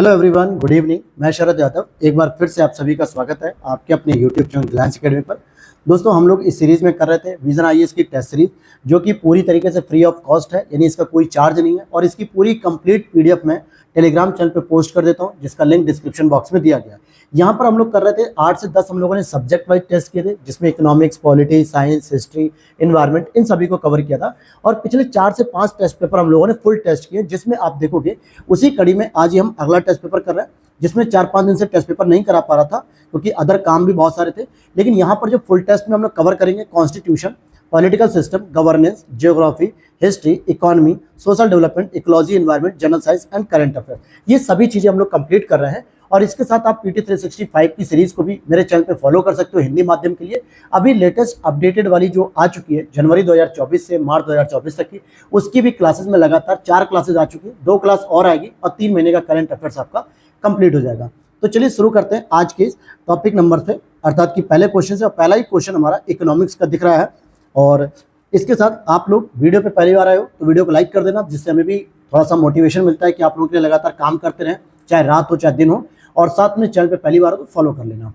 Hello everyone, good evening. मैं शरद यादव, एक बार फिर से आप सभी का स्वागत है आपके अपने यूट्यूब चैनल ग्लैंस एकेडमी पर। दोस्तों, हम लोग इस सीरीज़ में कर रहे थे विजन आईएएस की टेस्ट सीरीज, जो कि पूरी तरीके से फ्री ऑफ कॉस्ट है, यानी इसका कोई चार्ज नहीं है। और इसकी पूरी कंप्लीट पीडीएफ में टेलीग्राम चैनल पे पोस्ट कर देता हूँ, जिसका लिंक डिस्क्रिप्शन बॉक्स में दिया गया है। यहाँ पर हम लोग कर रहे थे 8 से 10 हम लोगों ने सब्जेक्ट वाइज टेस्ट किए थे, जिसमें economics, polity, science, history, environment, इन सभी को कवर किया था। और पिछले 4 से 5 टेस्ट पेपर हम लोगों ने फुल टेस्ट किए, जिसमें आप देखोगे उसी कड़ी में आज ही हम अगला टेस्ट पेपर कर रहे हैं, जिसमें 4-5 दिन से टेस्ट पेपर नहीं करा पा रहा था क्योंकि अदर काम भी बहुत सारे थे। लेकिन यहाँ पर जो फुल टेस्ट में हम लोग कवर करेंगे constitution, political system, governance, geography, history, economy, social development, ecology, environment, general science and current affair, ये सभी चीज़ें हम लोग कंप्लीट कर रहे हैं। और इसके साथ आप पीटी 365 की सीरीज को भी मेरे चैनल पे फॉलो कर सकते हो हिंदी माध्यम के लिए। अभी लेटेस्ट अपडेटेड वाली जो आ चुकी है जनवरी 2024 से मार्च 2024 तक की, उसकी भी क्लासेस में लगातार 4 क्लासेस आ चुकी है, 2 क्लास और आएगी और 3 महीने का करंट अफेयर्स आपका कंप्लीट हो जाएगा। तो चलिए शुरू करते हैं आज के इस टॉपिक नंबर से, अर्थात कि पहले क्वेश्चन से। और पहला ही क्वेश्चन हमारा इकोनॉमिक्स का दिख रहा है। और इसके साथ आप लोग वीडियो पे पहली बार आए हो तो वीडियो को लाइक कर देना, जिससे हमें भी थोड़ा सा मोटिवेशन मिलता है कि आप लोगों के लिए लगातार काम करते रहें, चाहे रात हो चाहे दिन हो। और साथ में चैनल पे पहली बार हो तो फॉलो कर लेना।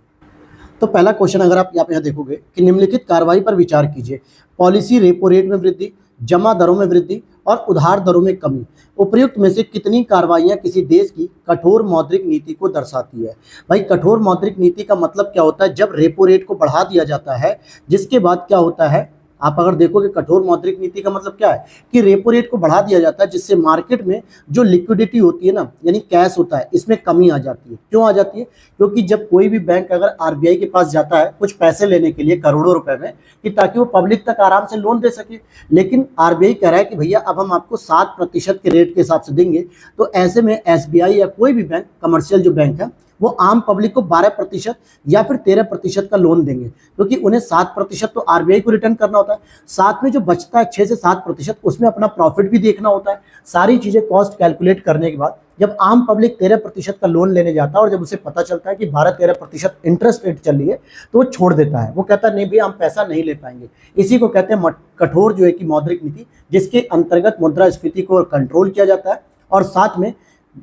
तो पहला क्वेश्चन अगर आप यहाँ देखोगे कि निम्नलिखित कार्रवाई पर विचार कीजिए। पॉलिसी रेपो रेट में वृद्धि, जमा दरों में वृद्धि और उधार दरों में कमी, उपर्युक्त में से कितनी कार्रवाइयाँ किसी देश की कठोर मौद्रिक नीति को दर्शाती है? भाई, कठोर मौद्रिक नीति का मतलब क्या होता है? जब रेपो रेट को बढ़ा दिया जाता है, जिसके बाद क्या होता है, आप अगर देखोगे कठोर मौद्रिक नीति का मतलब क्या है कि रेपो रेट को बढ़ा दिया जाता है, जिससे मार्केट में जो लिक्विडिटी होती है ना, यानी कैश होता है, इसमें कमी आ जाती है। क्यों आ जाती है? क्योंकि जब कोई भी बैंक अगर आरबीआई के पास जाता है कुछ पैसे लेने के लिए करोड़ों रुपए में, कि ताकि वो पब्लिक तक आराम से लोन दे सके, लेकिन आरबीआई कह रहा है कि भैया अब हम आपको 7% के रेट के हिसाब से देंगे, तो ऐसे में एसबीआई या कोई भी बैंक, कमर्शियल जो बैंक है, वो आम पब्लिक को 12% या फिर 13% का लोन देंगे, क्योंकि उन्हें 7% तो आरबीआई को रिटर्न करना होता है, साथ में जो बचता है 6 से 7% उसमें अपना प्रॉफिट भी देखना होता है। सारी चीज़ें कॉस्ट कैलकुलेट करने के बाद जब आम पब्लिक 13% का लोन लेने जाता है और जब उसे पता चलता है कि 12-13% इंटरेस्ट रेट चल रही है, तो वो छोड़ देता है। वो कहता है नहीं भैया, हम पैसा नहीं ले पाएंगे। इसी को कहते हैं कठोर जो है कि मौद्रिक नीति, जिसके अंतर्गत मुद्रास्फीति को कंट्रोल किया जाता है और साथ में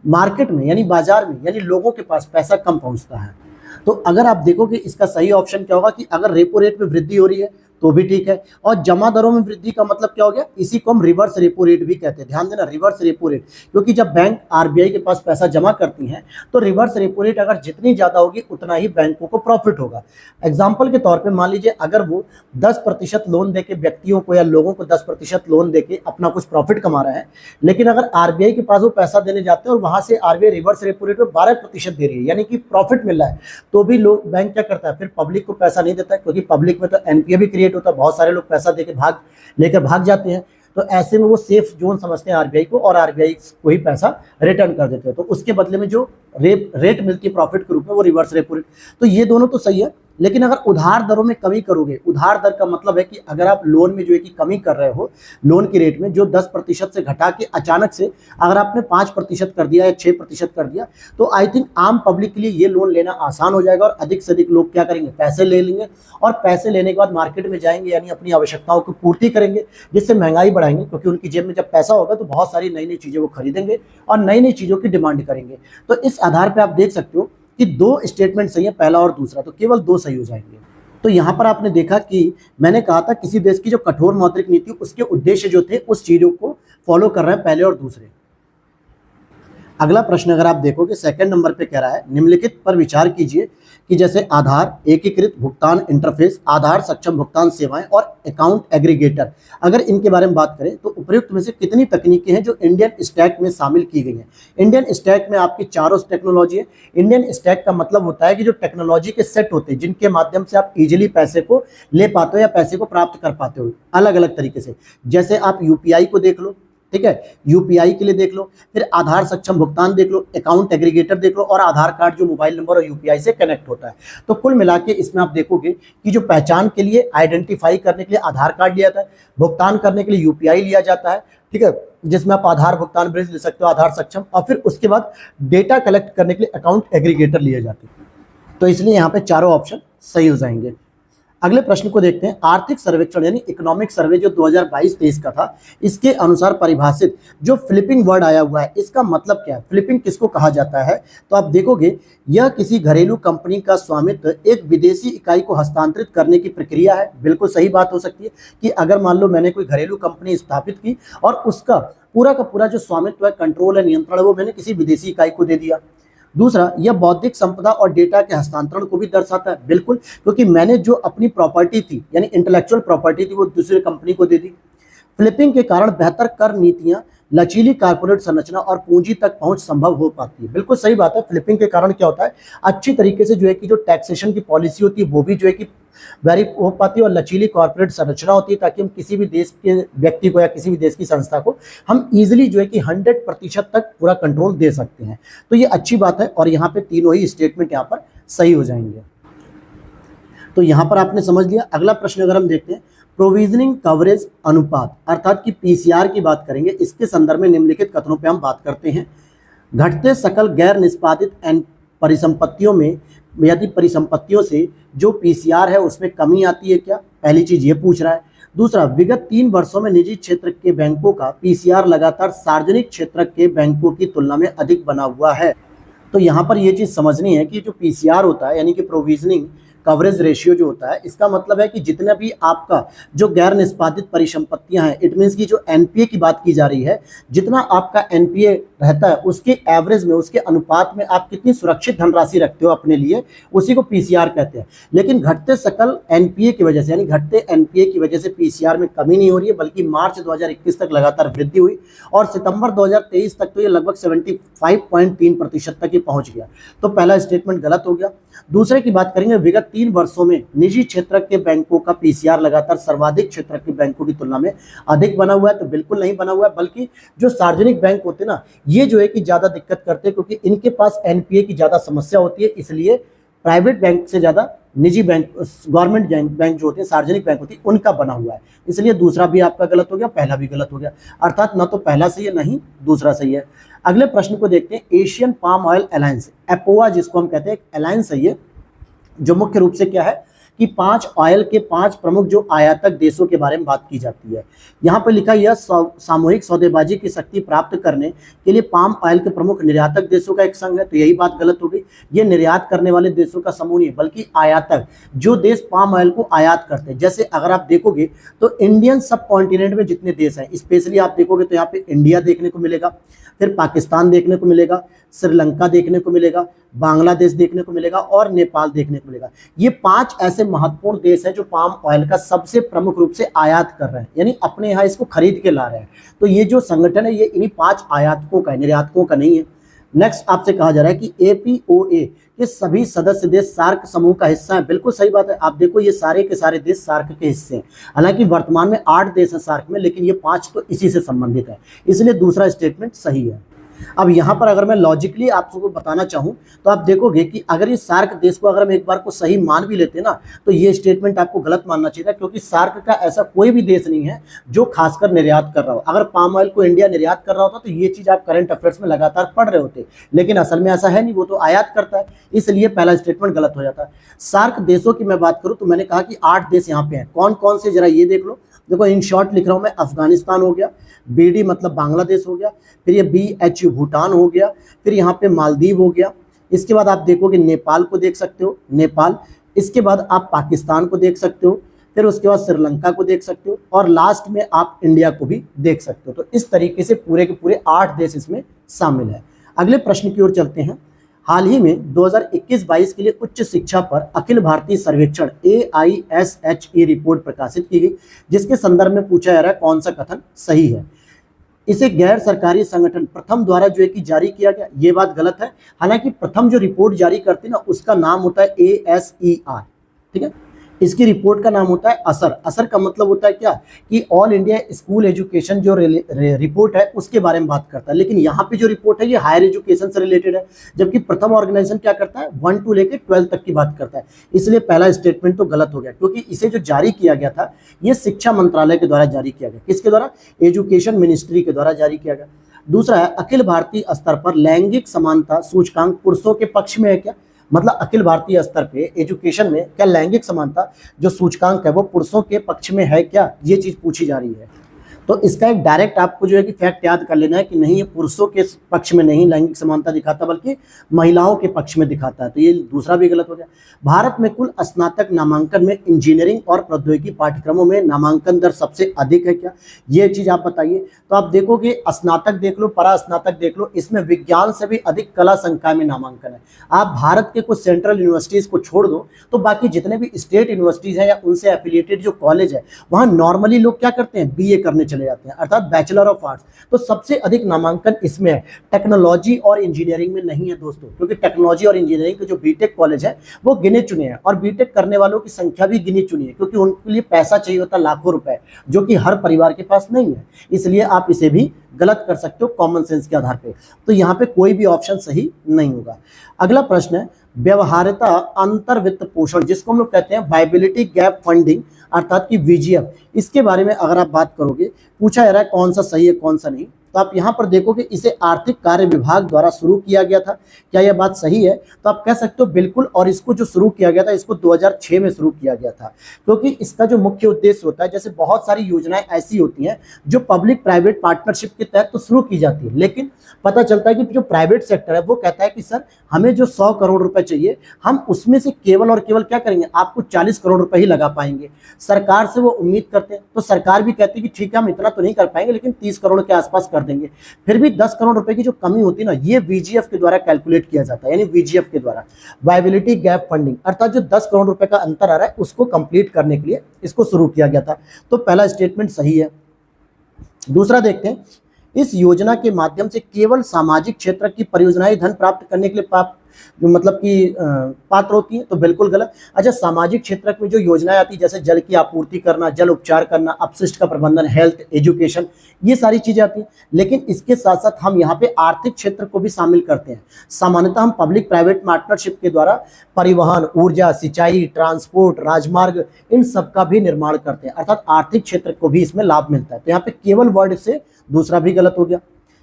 मार्केट में यानी बाजार में यानी लोगों के पास पैसा कम पहुंचता है। तो अगर आप देखोगे इसका सही ऑप्शन क्या होगा कि अगर रेपो रेट में वृद्धि हो रही है तो भी ठीक है। और जमा दरों में वृद्धि का मतलब क्या हो गया? इसी को हम रिवर्स रेपो रेट भी कहते हैं। ध्यान देना, रिवर्स रेपो रेट, क्योंकि जब बैंक आरबीआई के पास पैसा जमा करती हैं तो रिवर्स रेपो रेट अगर जितनी ज़्यादा होगी उतना ही बैंकों को प्रॉफिट होगा। एग्जाम्पल के तौर पर मान लीजिए अगर वो 10% लोन दे के व्यक्तियों को या लोगों को 10% लोन दे के अपना कुछ प्रॉफिट कमा रहा है, लेकिन अगर आरबीआई के पास वो पैसा देने जाते हैं और वहाँ से आरबीआई रिवर्स रेपो रेट में 12% दे रही है, यानी कि प्रॉफिट मिल रहा है, तो भी लोग बैंक क्या करता है, फिर पब्लिक को पैसा नहीं देता है, क्योंकि पब्लिक में तो एनपीए भी क्रिएट होता है, बहुत सारे लोग पैसा देके लेकर भाग जाते हैं। तो ऐसे में वो सेफ जोन समझते हैं आरबीआई को और आरबीआई को ही पैसा रिटर्न कर देते हैं। तो उसके बदले में जो रेट मिलती है प्रॉफिट के रूप में, वो रिवर्स रेपो रेट। तो ये दोनों तो सही है। लेकिन अगर उधार दरों में कमी करोगे, उधार दर का मतलब है कि अगर आप लोन में जो है कि कमी कर रहे हो, लोन की रेट में जो 10% से घटा के अचानक से अगर आपने 5% कर दिया या 6% कर दिया, तो आई थिंक आम पब्लिक के लिए ये लोन लेना आसान हो जाएगा और अधिक से अधिक लोग क्या करेंगे, पैसे ले लेंगे। और पैसे लेने के बाद मार्केट में जाएंगे, यानी अपनी आवश्यकताओं की पूर्ति करेंगे, जिससे महंगाई बढ़ाएंगे, क्योंकि उनकी जेब में जब पैसा होगा तो बहुत सारी नई नई चीज़ें वो खरीदेंगे और नई नई चीज़ों की डिमांड करेंगे। तो इस आधार पर आप देख सकते हो कि 2 स्टेटमेंट सही है, पहला और दूसरा, तो केवल 2 सही हो जाएंगे। तो यहाँ पर आपने देखा कि मैंने कहा था किसी देश की जो कठोर मौद्रिक नीति, उसके उद्देश्य जो थे उस चीज़ों को फॉलो कर रहे हैं, पहले और दूसरे। अगला प्रश्न अगर आप देखोगे सेकंड नंबर पे कह रहा है निम्नलिखित पर विचार कीजिए कि जैसे आधार, एकीकृत भुगतान इंटरफेस, आधार सक्षम भुगतान सेवाएं और अकाउंट एग्रीगेटर, अगर इनके बारे में बात करें तो उपयुक्त में से कितनी तकनीकें हैं जो इंडियन स्टैक में शामिल की गई हैं? इंडियन स्टैक में आपकी चारों टेक्नोलॉजी है। इंडियन स्टैक का मतलब होता है कि जो टेक्नोलॉजी के सेट होते हैं जिनके माध्यम से आप इजीली पैसे को ले पाते हो या पैसे को प्राप्त कर पाते हो अलग अलग तरीके से। जैसे आप यूपीआई को देख लो, ठीक है, यूपीआई के लिए देख लो, फिर आधार सक्षम भुगतान देख लो, अकाउंट एग्रीगेटर देख लो, और आधार कार्ड जो मोबाइल नंबर और यूपीआई से कनेक्ट होता है। तो कुल मिला के इसमें आप देखोगे कि जो पहचान के लिए, आइडेंटिफाई करने के लिए आधार कार्ड लिया जाता है, भुगतान करने के लिए यूपीआई लिया जाता है, ठीक है, जिसमें आप आधार भुगतान ब्रिज ले सकते हो, आधार सक्षम, और फिर उसके बाद डेटा कलेक्ट करने के लिए अकाउंट एग्रीगेटर लिए जाते हैं। तो इसलिए यहाँ पे चारों ऑप्शन सही हो जाएंगे। अगले प्रश्न को देखते हैं। आर्थिक सर्वेक्षण यानी इकोनॉमिक सर्वे जो 2022-23 का था, इसके अनुसार परिभाषित जो फ्लिपिंग वर्ड आया हुआ है, इसका मतलब क्या है, फ्लिपिंग किसको कहा जाता है? तो आप देखोगे यह किसी घरेलू कंपनी का स्वामित्व एक विदेशी इकाई को हस्तांतरित करने की प्रक्रिया है। बिल्कुल सही बात हो सकती है कि अगर मान लो मैंने कोई घरेलू कंपनी स्थापित की और उसका पूरा का पूरा जो स्वामित्व है, कंट्रोल है, नियंत्रण है, वो मैंने किसी विदेशी इकाई को दे दिया। दूसरा, यह बौद्धिक संपदा और डेटा के हस्तांतरण को भी दर्शाता है। बिल्कुल, क्योंकि मैंने जो अपनी प्रॉपर्टी थी यानी इंटेलेक्चुअल प्रॉपर्टी थी वो दूसरी कंपनी को दे दी। फ्लिपिंग के कारण बेहतर कर नीतियां, लचीली कारपोरेट संरचना और पूंजी तक पहुंच संभव हो पाती है। बिल्कुल सही बात है। फ्लिपिंग के कारण क्या होता है, अच्छी तरीके से जो है कि जो टैक्सेशन की पॉलिसी होती है वो भी जो है कि वेरी हो पाती है और लचीली कॉर्पोरेट संरचना होती है, ताकि हम किसी भी देश के व्यक्ति को या किसी भी देश की संस्था को हम इजीली जो है कि 100% तक पूरा कंट्रोल दे सकते हैं। तो ये अच्छी बात है और यहाँ पे तीनों ही स्टेटमेंट यहाँ पर सही हो जाएंगे। तो यहाँ पर आपने समझ लिया। अगला प्रश्न अगर हम देखते हैं, प्रोविजनिंग कवरेज अनुपात अर्थात कि पीसीआर की बात करेंगे। इसके संदर्भ में निम्नलिखित कथनों पर हम बात करते हैं। घटते सकल गैर निष्पादित परिसंपत्तियों में यदि परिसंपत्तियों से जो पीसीआर है उसमें कमी आती है क्या, पहली चीज ये पूछ रहा है। दूसरा, विगत 3 वर्षों में निजी क्षेत्र के बैंकों का पीसीआर लगातार सार्वजनिक क्षेत्र के बैंकों की तुलना में अधिक बना हुआ है। तो यहाँ पर ये चीज समझनी है कि जो पीसीआर होता है यानी कि प्रोविजनिंग कवरेज रेशियो जो होता है, इसका मतलब है कि जितना भी आपका जो गैर निष्पादित परिसंपत्तियां हैं, इट मीन्स की जो एनपीए की बात की जा रही है, जितना आपका एनपीए रहता है उसके एवरेज में, उसके अनुपात में आप कितनी सुरक्षित धनराशि रखते हो अपने लिए, उसी को पीसीआर कहते हैं। लेकिन घटते सकल एनपीए की वजह से यानी घटते एनपीए की वजह से पीसीआर में कमी नहीं हो रही है, बल्कि मार्च 2021 तक लगातार वृद्धि हुई और सितंबर 2023 तक तो ये लगभग 75.3% तक ये पहुंच गया। तो पहला स्टेटमेंट गलत हो गया। दूसरे की बात करेंगे, विगत 3 वर्षों में निजी क्षेत्र के बैंकों का पीसीआर लगातार सर्वाधिक क्षेत्र के बैंकों की तुलना में अधिक बना हुआ है। तो बिल्कुल नहीं बना हुआ है, बल्कि जो सार्वजनिक बैंक होते हैं ना, ये जो है कि ज्यादा दिक्कत करते हैं, क्योंकि इनके पास एनपीए की ज्यादा समस्या होती है। इसलिए प्राइवेट बैंक से ज्यादा निजी बैंक, गवर्नमेंट बैंक जो होते हैं, सार्वजनिक बैंक होती है, उनका बना हुआ है। इसलिए दूसरा भी आपका गलत हो गया, पहला भी गलत हो गया। अर्थात ना तो पहला सही है, ना ही दूसरा सही है। अगले प्रश्न को देखते हैं। एशियन पाम ऑयल अलायंस, एपोआ जिसको हम कहते हैं, एक अलायंस है ये, जो मुख्य रूप से क्या है कि 5 ऑयल के 5 प्रमुख जो आयातक देशों के बारे में बात की जाती है। यहाँ पर लिखा, यह सामूहिक सौदेबाजी की शक्ति प्राप्त करने के लिए पाम ऑयल के प्रमुख निर्यातक देशों का एक संघ है। तो यही बात गलत हो गई। ये निर्यात करने वाले देशों का समूह नहीं है, बल्कि आयातक, जो देश पाम ऑयल को आयात करते हैं। जैसे अगर आप देखोगे तो इंडियन सब कॉन्टिनेंट में जितने देश हैं, स्पेशली आप देखोगे तो यहाँ पे इंडिया देखने को मिलेगा, फिर पाकिस्तान देखने को मिलेगा, श्रीलंका देखने को मिलेगा, बांग्लादेश देखने को मिलेगा और नेपाल देखने को मिलेगा। ये 5 ऐसे महत्वपूर्ण देश हैं जो पाम ऑयल का सबसे प्रमुख रूप से आयात कर रहे हैं, यानी अपने यहाँ इसको खरीद के ला रहे हैं। तो ये जो संगठन है ये इन्हीं 5 आयातकों का है, निर्यातकों का नहीं है। नेक्स्ट आपसे कहा जा रहा है कि एपीओए के सभी सदस्य देश सार्क समूह का हिस्सा है। बिल्कुल सही बात है। आप देखो ये सारे के सारे देश सार्क के हिस्से हैं। हालांकि वर्तमान में 8 देश हैं सार्क में, लेकिन ये 5 तो इसी से संबंधित है, इसलिए दूसरा स्टेटमेंट सही है। अब यहाँ पर अगर मैं लॉजिकली आप सबको बताना चाहूँ तो आप देखोगे कि अगर ये सार्क देश को अगर हम एक बार को सही मान भी लेते हैं ना, तो ये स्टेटमेंट आपको गलत मानना चाहिए था, क्योंकि सार्क का ऐसा कोई भी देश नहीं है जो खासकर निर्यात कर रहा हो। अगर पाम ऑयल को इंडिया निर्यात कर रहा होता तो ये चीज आप करंट अफेयर्स में लगातार पढ़ रहे होते, लेकिन असल में ऐसा है नहीं, वो तो आयात करता है, इसलिए पहला स्टेटमेंट गलत हो जाता है। सार्क देशों की मैं बात करूँ तो मैंने कहा कि 8 देश यहाँ पे हैं। कौन कौन से, जरा ये देख लो। देखो इन शॉर्ट लिख रहा हूँ मैं, अफगानिस्तान हो गया, बीडी मतलब बांग्लादेश हो गया, फिर ये BH भूटान हो गया, फिर यहाँ पे मालदीव हो गया। इसके बाद आप देखोगे नेपाल को देख सकते हो, नेपाल। इसके बाद आप पाकिस्तान को देख सकते हो, फिर उसके बाद श्रीलंका को देख सकते हो, और लास्ट में आप इंडिया को भी देख सकते हो। तो इस तरीके से पूरे के पूरे 8 देश इसमें शामिल है। अगले प्रश्न की ओर चलते हैं। हाल ही में 2021-22 के लिए उच्च शिक्षा पर अखिल भारतीय सर्वेक्षण AISHE रिपोर्ट प्रकाशित की गई, जिसके संदर्भ में पूछा जा रहा है कौन सा कथन सही है। इसे गैर सरकारी संगठन प्रथम द्वारा जो है कि जारी किया गया, ये बात गलत है। हालांकि प्रथम जो रिपोर्ट जारी करती है ना, उसका नाम होता है ASER, ठीक है। इसकी रिपोर्ट का नाम होता है असर। असर का मतलब होता है क्या कि ऑल इंडिया स्कूल एजुकेशन जो रिपोर्ट है उसके बारे में बात करता है, लेकिन यहाँ पे जो रिपोर्ट है ये हायर एजुकेशन से रिलेटेड है, जबकि प्रथम ऑर्गेनाइजेशन क्या करता है 1 to लेके 12 तक की बात करता है। इसलिए पहला स्टेटमेंट तो गलत हो गया, क्योंकि इसे जो जारी किया गया था ये शिक्षा मंत्रालय के द्वारा जारी किया गया। किसके द्वारा? एजुकेशन मिनिस्ट्री के द्वारा जारी किया गया। दूसरा है, अखिल भारतीय स्तर पर लैंगिक समानता सूचकांक पुरुषों के पक्ष में है क्या? मतलब अखिल भारतीय स्तर पे एजुकेशन में क्या लैंगिक समानता जो सूचकांक है वो पुरुषों के पक्ष में है क्या, ये चीज पूछी जा रही है। तो इसका एक डायरेक्ट आपको जो है कि फैक्ट याद कर लेना है कि नहीं, ये पुरुषों के पक्ष में नहीं लैंगिक समानता दिखाता बल्कि महिलाओं के पक्ष में दिखाता है। तो ये दूसरा भी गलत हो गया। भारत में कुल स्नातक नामांकन में इंजीनियरिंग और प्रौद्योगिकी पाठ्यक्रमों में नामांकन दर सबसे अधिक है क्या, ये चीज आप बताइए। तो आप देखोगे स्नातक देख लो, परा स्नातक देख लो, इसमें विज्ञान से भी अधिक कला संकाय में नामांकन है। आप भारत के कुछ सेंट्रल यूनिवर्सिटीज को छोड़ दो तो बाकी जितने भी स्टेट यूनिवर्सिटीज है या उनसे एफिलिएटेड जो कॉलेज है वहां नॉर्मली लोग क्या करते हैं, बीए करने चले जाते हैं, अर्थात बैचलर ऑफ आर्ट्स। तो सबसे अधिक नामांकन इसमें है, टेक्नोलॉजी और इंजीनियरिंग में नहीं है दोस्तों, क्योंकि टेक्नोलॉजी और इंजीनियरिंग के जो बीटेक कॉलेज है वो गिने चुने हैं और बीटेक करने वालों की संख्या भी गिनी चुनी है, क्योंकि उनके लिए पैसा चाहिए होता है लाखों रुपए, जो कि हर परिवार के पास नहीं है। इसलिए आप इसे भी गलत कर सकते हो कॉमन सेंस के आधार पे। तो यहाँ पे कोई भी ऑप्शन सही नहीं होगा। अगला प्रश्न है व्यवहार्यता अंतर वित्त पोषण, जिसको हम लोग कहते हैं वायबिलिटी गैप फंडिंग अर्थात कि वीजीएफ। इसके बारे में अगर आप बात करोगे, पूछा जा रहा है कौन सा सही है कौन सा नहीं। तो आप यहाँ पर देखो कि इसे आर्थिक कार्य विभाग द्वारा शुरू किया गया था, क्या यह बात सही है? तो आप कह सकते हो बिल्कुल। और इसको जो शुरू किया गया था इसको 2006 में शुरू किया गया था, क्योंकि इसका जो मुख्य उद्देश्य होता है, जैसे बहुत सारी योजनाएं ऐसी होती हैं जो पब्लिक प्राइवेट पार्टनरशिप के तहत तो शुरू की जाती है, लेकिन पता चलता है कि जो प्राइवेट सेक्टर है वो कहता है कि सर हमें जो 100 करोड़ रुपए चाहिए, हम उसमें से केवल और केवल क्या करेंगे, आपको 40 करोड़ रुपए ही लगा पाएंगे। सरकार से वो उम्मीद करते हैं, तो सरकार भी कहती है कि ठीक है हम इतना तो नहीं कर पाएंगे लेकिन 30 करोड़ के आसपास कर देंगे। फिर भी 10 करोड़ रुपए की जो कमी होती है ना, ये वीजीएफ के द्वारा कैलकुलेट किया जाता है, यानी वीजीएफ के द्वारा वायबिलिटी गैप फंडिंग, अर्थात जो 10 करोड़ रुपए का अंतर आ रहा है उसको कंप्लीट करने के लिए इसको शुरू किया गया था। तो पहला स्टेटमेंट सही है। दूसरा देखते हैं, इस योजना के माध्यम से केवल सामाजिक क्षेत्र की परियोजनाएं धन प्राप्त करने के लिए मतलब कि पात्र होती है, तो बिल्कुल गलत। अच्छा, सामाजिक क्षेत्र में जो योजनाएं आती है जैसे जल की आपूर्ति करना, जल उपचार करना, अपशिष्ट का प्रबंधन, हेल्थ, एजुकेशन, ये सारी चीजें आती हैं, लेकिन इसके साथ साथ हम यहाँ पे आर्थिक क्षेत्र को भी शामिल करते हैं। सामान्यतः हम पब्लिक प्राइवेट पार्टनरशिप के द्वारा परिवहन, ऊर्जा, सिंचाई, ट्रांसपोर्ट, राजमार्ग, इन सब का भी निर्माण करते हैं, अर्थात आर्थिक क्षेत्र को भी इसमें लाभ मिलता है। तो यहाँ पे केवल वर्ड से दूसरा भी गलत हो गया।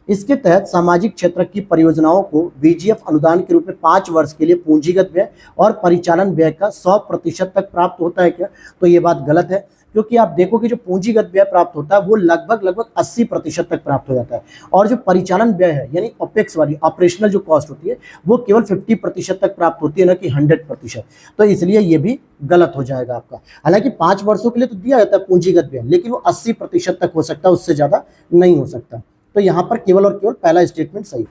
इसके तहत सामाजिक क्षेत्र की परियोजनाओं को वीजीएफ अनुदान के रूप में 5 वर्ष के लिए पूंजीगत व्यय और परिचालन व्यय का 100% तक प्राप्त होता है क्या? तो ये बात गलत है, क्योंकि आप देखो कि जो पूंजीगत व्यय प्राप्त होता है वो लगभग 80% तक प्राप्त हो जाता है, और जो परिचालन व्यय है यानी ओपेक्स वाली ऑपरेशनल जो कॉस्ट होती है वो केवल 50% तक प्राप्त होती है, ना कि 100%। तो इसलिए ये भी गलत हो जाएगा आपका। हालांकि 5 वर्षों के लिए तो दिया जाता है पूंजीगत व्यय, लेकिन वो 80% तक हो सकता है, उससे ज्यादा नहीं हो सकता। तो यहाँ पर केवल और केवल पहला स्टेटमेंट सही,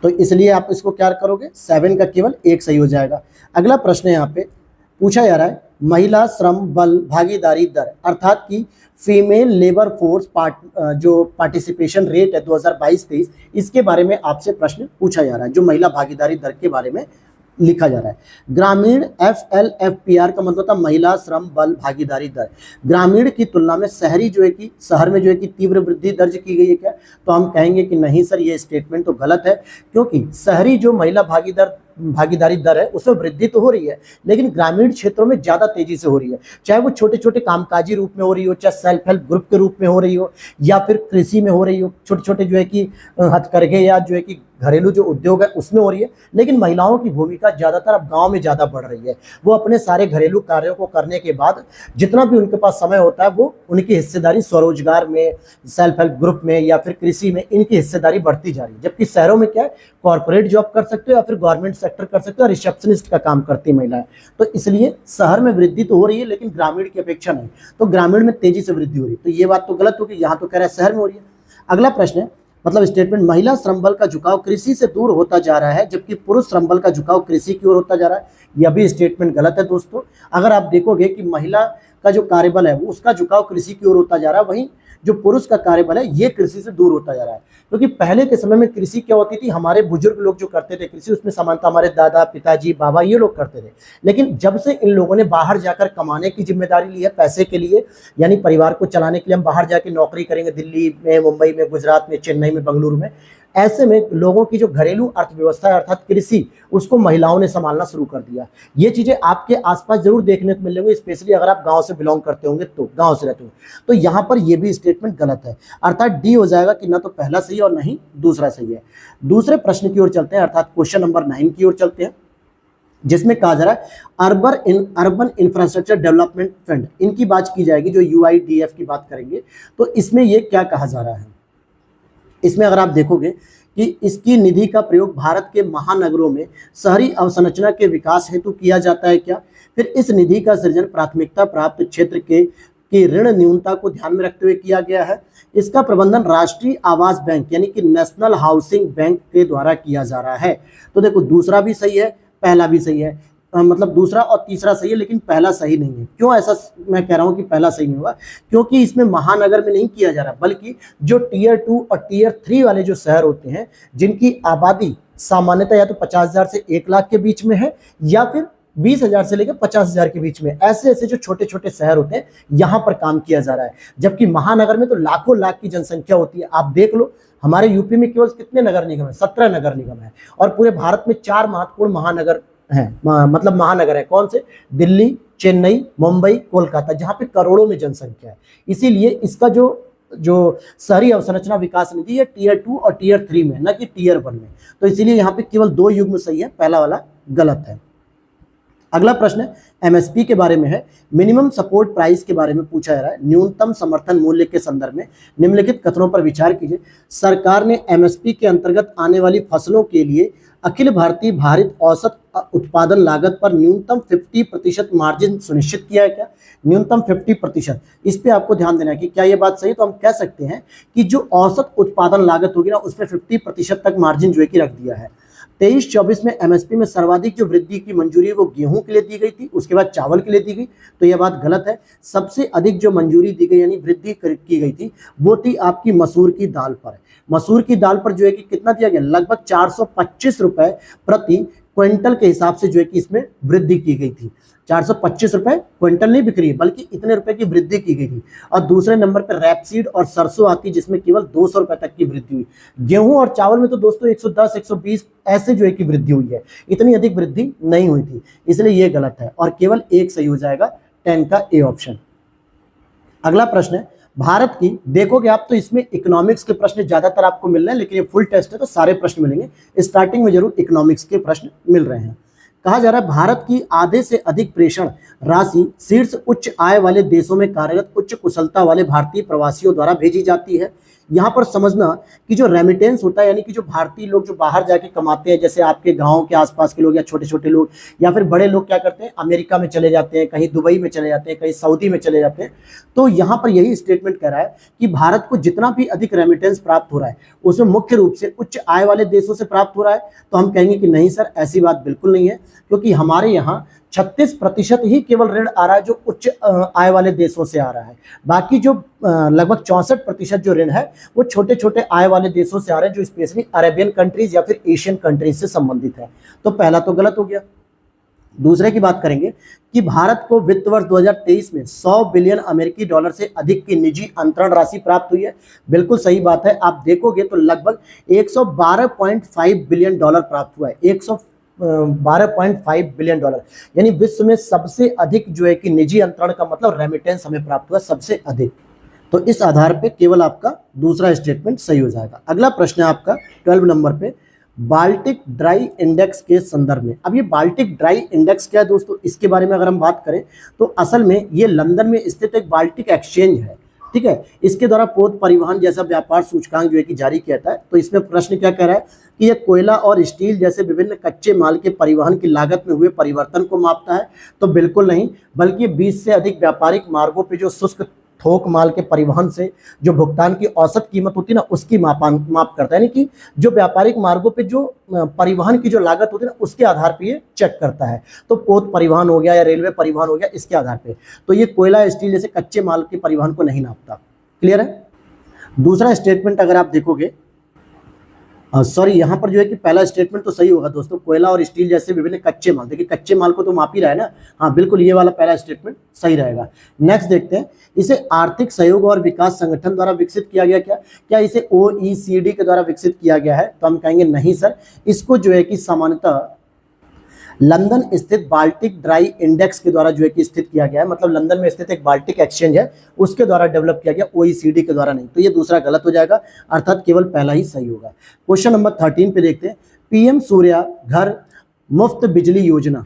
तो इसलिए आप इसको क्या करोगे, 7 का केवल 1 सही हो जाएगा। अगला प्रश्न है, यहाँ पे पूछा जा रहा है महिला श्रम बल भागीदारी दर अर्थात कि फीमेल लेबर फोर्स जो पार्टिसिपेशन रेट है 2022-23, इसके बारे में आपसे प्रश्न पूछा जा रहा है, जो महिला भागीदारी दर के बारे में लिखा जा रहा है। ग्रामीण FLFPR का मतलब था महिला श्रम बल भागीदारी दर। ग्रामीण की तुलना में शहरी जो है कि शहर में जो है कि तीव्र वृद्धि दर्ज की गई है क्या? तो हम कहेंगे कि नहीं सर, ये स्टेटमेंट तो गलत है, क्योंकि शहरी जो महिला भागीदारी दर है उसमें वृद्धि तो हो रही है, लेकिन ग्रामीण क्षेत्रों में ज्यादा तेजी से हो रही है, चाहे वो छोटे छोटे कामकाजी रूप में हो रही हो, चाहे सेल्फ हेल्प ग्रुप के रूप में हो रही हो, या फिर कृषि में हो रही हो, छोटे छोटे जो है कि हथकरघे या जो है कि घरेलू जो उद्योग है उसमें हो रही है। लेकिन महिलाओं की भूमिका ज्यादातर अब गांव में ज्यादा बढ़ रही है। वो अपने सारे घरेलू कार्यों को करने के बाद जितना भी उनके पास समय होता है वो उनकी हिस्सेदारी स्वरोजगार में, सेल्फ हेल्प ग्रुप में या फिर कृषि में, इनकी हिस्सेदारी बढ़ती जा रही है। जबकि शहरों में क्या है, कॉर्पोरेट जॉब कर सकते हो या फिर गवर्नमेंट सेक्टर कर सकते हो, रिसेप्शनिस्ट का काम करती है महिलाएं। तो इसलिए शहर में वृद्धि तो हो रही है लेकिन ग्रामीण की अपेक्षा नहीं। तो ग्रामीण में तेजी से वृद्धि हो रही है, तो ये बात तो गलत होगी। यहाँ तो कह रहा है शहर में हो रही है। अगला प्रश्न है, मतलब स्टेटमेंट महिला श्रम बल का झुकाव कृषि से दूर होता जा रहा है जबकि पुरुष श्रम बल का झुकाव कृषि की ओर होता जा रहा है। यह भी स्टेटमेंट गलत है दोस्तों। अगर आप देखोगे कि महिला का जो कार्यबल है वो उसका झुकाव कृषि की ओर होता जा रहा है, वहीं जो पुरुष का कार्यबल है ये कृषि से दूर होता जा रहा है। क्योंकि पहले के समय में कृषि क्या होती थी, हमारे बुजुर्ग लोग जो करते थे कृषि, उसमें सामान्यतः हमारे दादा पिताजी बाबा ये लोग करते थे। लेकिन जब से इन लोगों ने बाहर जाकर कमाने की जिम्मेदारी ली है पैसे के लिए, यानी परिवार को चलाने के लिए हम बाहर जाके नौकरी करेंगे, दिल्ली में, मुंबई में, गुजरात में, चेन्नई में, बेंगलुरु में, ऐसे में लोगों की जो घरेलू अर्थव्यवस्था है अर्थात कृषि, उसको महिलाओं ने संभालना शुरू कर दिया। ये चीजें आपके आसपास जरूर देखने को मिलेंगी, स्पेशली अगर आप गांव से बिलोंग करते होंगे, तो गांव से रहते होंगे। तो यहाँ पर ये भी स्टेटमेंट गलत है, अर्थात डी हो जाएगा कि ना तो पहला सही और नहीं दूसरा सही है। दूसरे प्रश्न की ओर चलते हैं, अर्थात क्वेश्चन नंबर 9 की ओर चलते हैं। जिसमें कहा जा रहा है अर्बन इंफ्रास्ट्रक्चर डेवलपमेंट फंड, इनकी बात की जाएगी, जो यूआईडीएफ की बात करेंगे। तो इसमें ये क्या कहा जा रहा है, इसमें अगर आप देखोगे कि इसकी निधि का प्रयोग भारत के महानगरों में शहरी अवसंरचना के विकास हेतु किया जाता है क्या। फिर इस निधि का सृजन प्राथमिकता प्राप्त क्षेत्र के की ऋण न्यूनता को ध्यान में रखते हुए किया गया है। इसका प्रबंधन राष्ट्रीय आवास बैंक यानी कि नेशनल हाउसिंग बैंक के द्वारा किया जा रहा है। तो देखो दूसरा भी सही है, पहला भी सही है, मतलब दूसरा और तीसरा सही है, लेकिन पहला सही नहीं है। क्यों ऐसा मैं कह रहा हूं कि पहला सही नहीं हुआ, क्योंकि इसमें महानगर में नहीं किया जा रहा, बल्कि जो टियर 2 और टियर 3 वाले जो शहर होते हैं, जिनकी आबादी सामान्यतः या तो 50,000 से 1 लाख के बीच में है, या फिर 20,000 से लेकर 50,000 के बीच में, ऐसे ऐसे जो छोटे छोटे शहर होते हैं, यहाँ पर काम किया जा रहा है। जबकि महानगर में तो लाखों लाख की जनसंख्या होती है। आप देख लो, हमारे यूपी में केवल कितने नगर निगम है, 17 नगर निगम है, और पूरे भारत में 4 महत्वपूर्ण महानगर हैं, मतलब महानगर है। कौन से? दिल्ली, चेन्नई, मुंबई, कोलकाता, जहां पे करोड़ों में जनसंख्या है। इसीलिए इसका जो शहरी अवसंरचना विकास निधि है टियर 2 और टियर 3 में, न कि टियर 1 में। तो इसीलिए यहाँ पे केवल 2 युग्म सही है, पहला वाला गलत है। अगला प्रश्न एमएसपी के बारे में है। मिनिमम सपोर्ट प्राइस के बारे में पूछा जा रहा है। न्यूनतम समर्थन मूल्य के संदर्भ में निम्नलिखित कथनों पर विचार कीजिए। सरकार ने एमएसपी के अंतर्गत आने वाली फसलों के लिए अखिल भारतीय भारित औसत उत्पादन लागत पर न्यूनतम 50% मार्जिन सुनिश्चित किया है क्या। न्यूनतम 50%, इस पे आपको ध्यान देना है कि क्या ये बात सही है। तो हम कह सकते हैं कि जो औसत उत्पादन लागत होगी ना, उसमें 50% तक मार्जिन जो है कि रख दिया है। 23-24 में एमएसपी में सर्वाधिक जो वृद्धि की मंजूरी है वो गेहूं के लिए दी गई थी, उसके बाद चावल के लिए दी गई। तो यह बात गलत है। सबसे अधिक जो मंजूरी दी गई यानी वृद्धि की गई थी वो थी आपकी मसूर की दाल पर। मसूर की दाल पर जो है कि कितना दिया गया, लगभग 425 रुपए प्रति क्विंटल के हिसाब से जो है कि इसमें वृद्धि की गई थी। 425 रुपए क्विंटल नहीं बिक रही है, बल्कि इतने रुपए की वृद्धि की गई थी। और दूसरे नंबर पर रैपसीड और सरसों आती, जिसमें केवल 200 रुपए तक की वृद्धि हुई। गेहूं और चावल में तो दोस्तों 110, 120 ऐसे जो है कि वृद्धि हुई है, इतनी अधिक वृद्धि नहीं हुई थी। इसलिए ये गलत है और केवल एक सही हो जाएगा, 10 का ए ऑप्शन। अगला प्रश्न है भारत की, देखोगे आप तो इसमें इकोनॉमिक्स के प्रश्न ज्यादातर आपको मिल रहे हैं, लेकिन ये फुल टेस्ट है तो सारे प्रश्न मिलेंगे। स्टार्टिंग में जरूर इकोनॉमिक्स के प्रश्न मिल रहे हैं। कहा जा रहा है भारत की आधे से अधिक प्रेषण राशि शीर्ष उच्च आय वाले देशों में कार्यरत उच्च कुशलता वाले भारतीय प्रवासियों द्वारा भेजी जाती है। यहाँ पर समझना कि जो रेमिटेंस होता है, यानी कि जो भारतीय लोग जो बाहर जाके कमाते हैं, जैसे आपके गांव के आसपास के लोग या छोटे छोटे लोग या फिर बड़े लोग क्या करते हैं, अमेरिका में चले जाते हैं, कहीं दुबई में चले जाते हैं, कहीं सऊदी में चले जाते हैं। तो यहाँ पर यही स्टेटमेंट कह रहा है कि भारत को जितना भी अधिक रेमिटेंस प्राप्त हो रहा है उसमें मुख्य रूप से उच्च आय वाले देशों से प्राप्त हो रहा है। तो हम कहेंगे कि नहीं सर, ऐसी बात बिल्कुल नहीं है, क्योंकि हमारे यहाँ 36% ही केवल ऋण आ रहा है जो उच्च आय वाले देशों से आ रहा है। बाकी जो लगभग 64% जो ऋण है वो छोटे छोटे आय वाले देशों से आ रहे हैं, जो स्पेशली अरेबियन कंट्रीज या फिर एशियन कंट्रीज से संबंधित है। तो पहला तो गलत हो गया। दूसरे की बात करेंगे कि भारत को वित्त वर्ष 2023 में 100 बिलियन अमेरिकी डॉलर से अधिक की निजी अंतरण राशि प्राप्त हुई है। बिल्कुल सही बात है। आप देखोगे तो लगभग 112.5 बिलियन डॉलर प्राप्त हुआ है। 112.5 बिलियन डॉलर, यानी विश्व में सबसे अधिक जो है कि निजी अंतरण का मतलब रेमिटेंस हमें प्राप्त हुआ सबसे अधिक। तो इस आधार पे केवल आपका दूसरा स्टेटमेंट सही हो जाएगा। अगला प्रश्न है आपका 12 नंबर पे, बाल्टिक ड्राई इंडेक्स के संदर्भ में। अब ये बाल्टिक ड्राई इंडेक्स क्या है दोस्तों, इसके बारे में अगर हम बात करें तो असल में ये लंदन में स्थित एक बाल्टिक एक्सचेंज है, ठीक है। इसके द्वारा पोत परिवहन जैसा व्यापार सूचकांक जो है कि जारी किया था। तो इसमें प्रश्न क्या कह रहा है कि यह कोयला और स्टील जैसे विभिन्न कच्चे माल के परिवहन की लागत में हुए परिवर्तन को मापता है। तो बिल्कुल नहीं, बल्कि 20 से अधिक व्यापारिक मार्गों पर जो शुष्क थोक माल के परिवहन से जो भुगतान की औसत कीमत होती है ना, उसकी माप करता है। यानी कि जो व्यापारिक मार्गों पे जो परिवहन की जो लागत होती है ना, उसके आधार पे ये चेक करता है। तो पोत परिवहन हो गया या रेलवे परिवहन हो गया, इसके आधार पे। तो ये कोयला स्टील जैसे कच्चे माल के परिवहन को नहीं नापता। क्लियर है। दूसरा स्टेटमेंट अगर आप देखोगे, सॉरी, यहाँ पर जो है कि पहला स्टेटमेंट तो सही होगा दोस्तों, कोयला और स्टील जैसे विभिन्न कच्चे माल। देखिए कच्चे माल को तो माप ही रहा है ना, हाँ बिल्कुल ये वाला पहला स्टेटमेंट सही रहेगा। नेक्स्ट देखते हैं, इसे आर्थिक सहयोग और विकास संगठन द्वारा विकसित किया गया क्या इसे OECD के द्वारा विकसित किया गया है। तो हम कहेंगे नहीं सर, इसको जो है कि सामान्यतः लंदन स्थित बाल्टिक ड्राई इंडेक्स के द्वारा जो है कि स्थित किया गया है। मतलब लंदन में स्थित एक बाल्टिक एक्सचेंज है, उसके द्वारा डेवलप किया गया, OECD के द्वारा नहीं। तो ये दूसरा गलत हो जाएगा, अर्थात केवल पहला ही सही होगा। क्वेश्चन नंबर 13 पे देखते हैं, PM सूर्या घर मुफ्त बिजली योजना।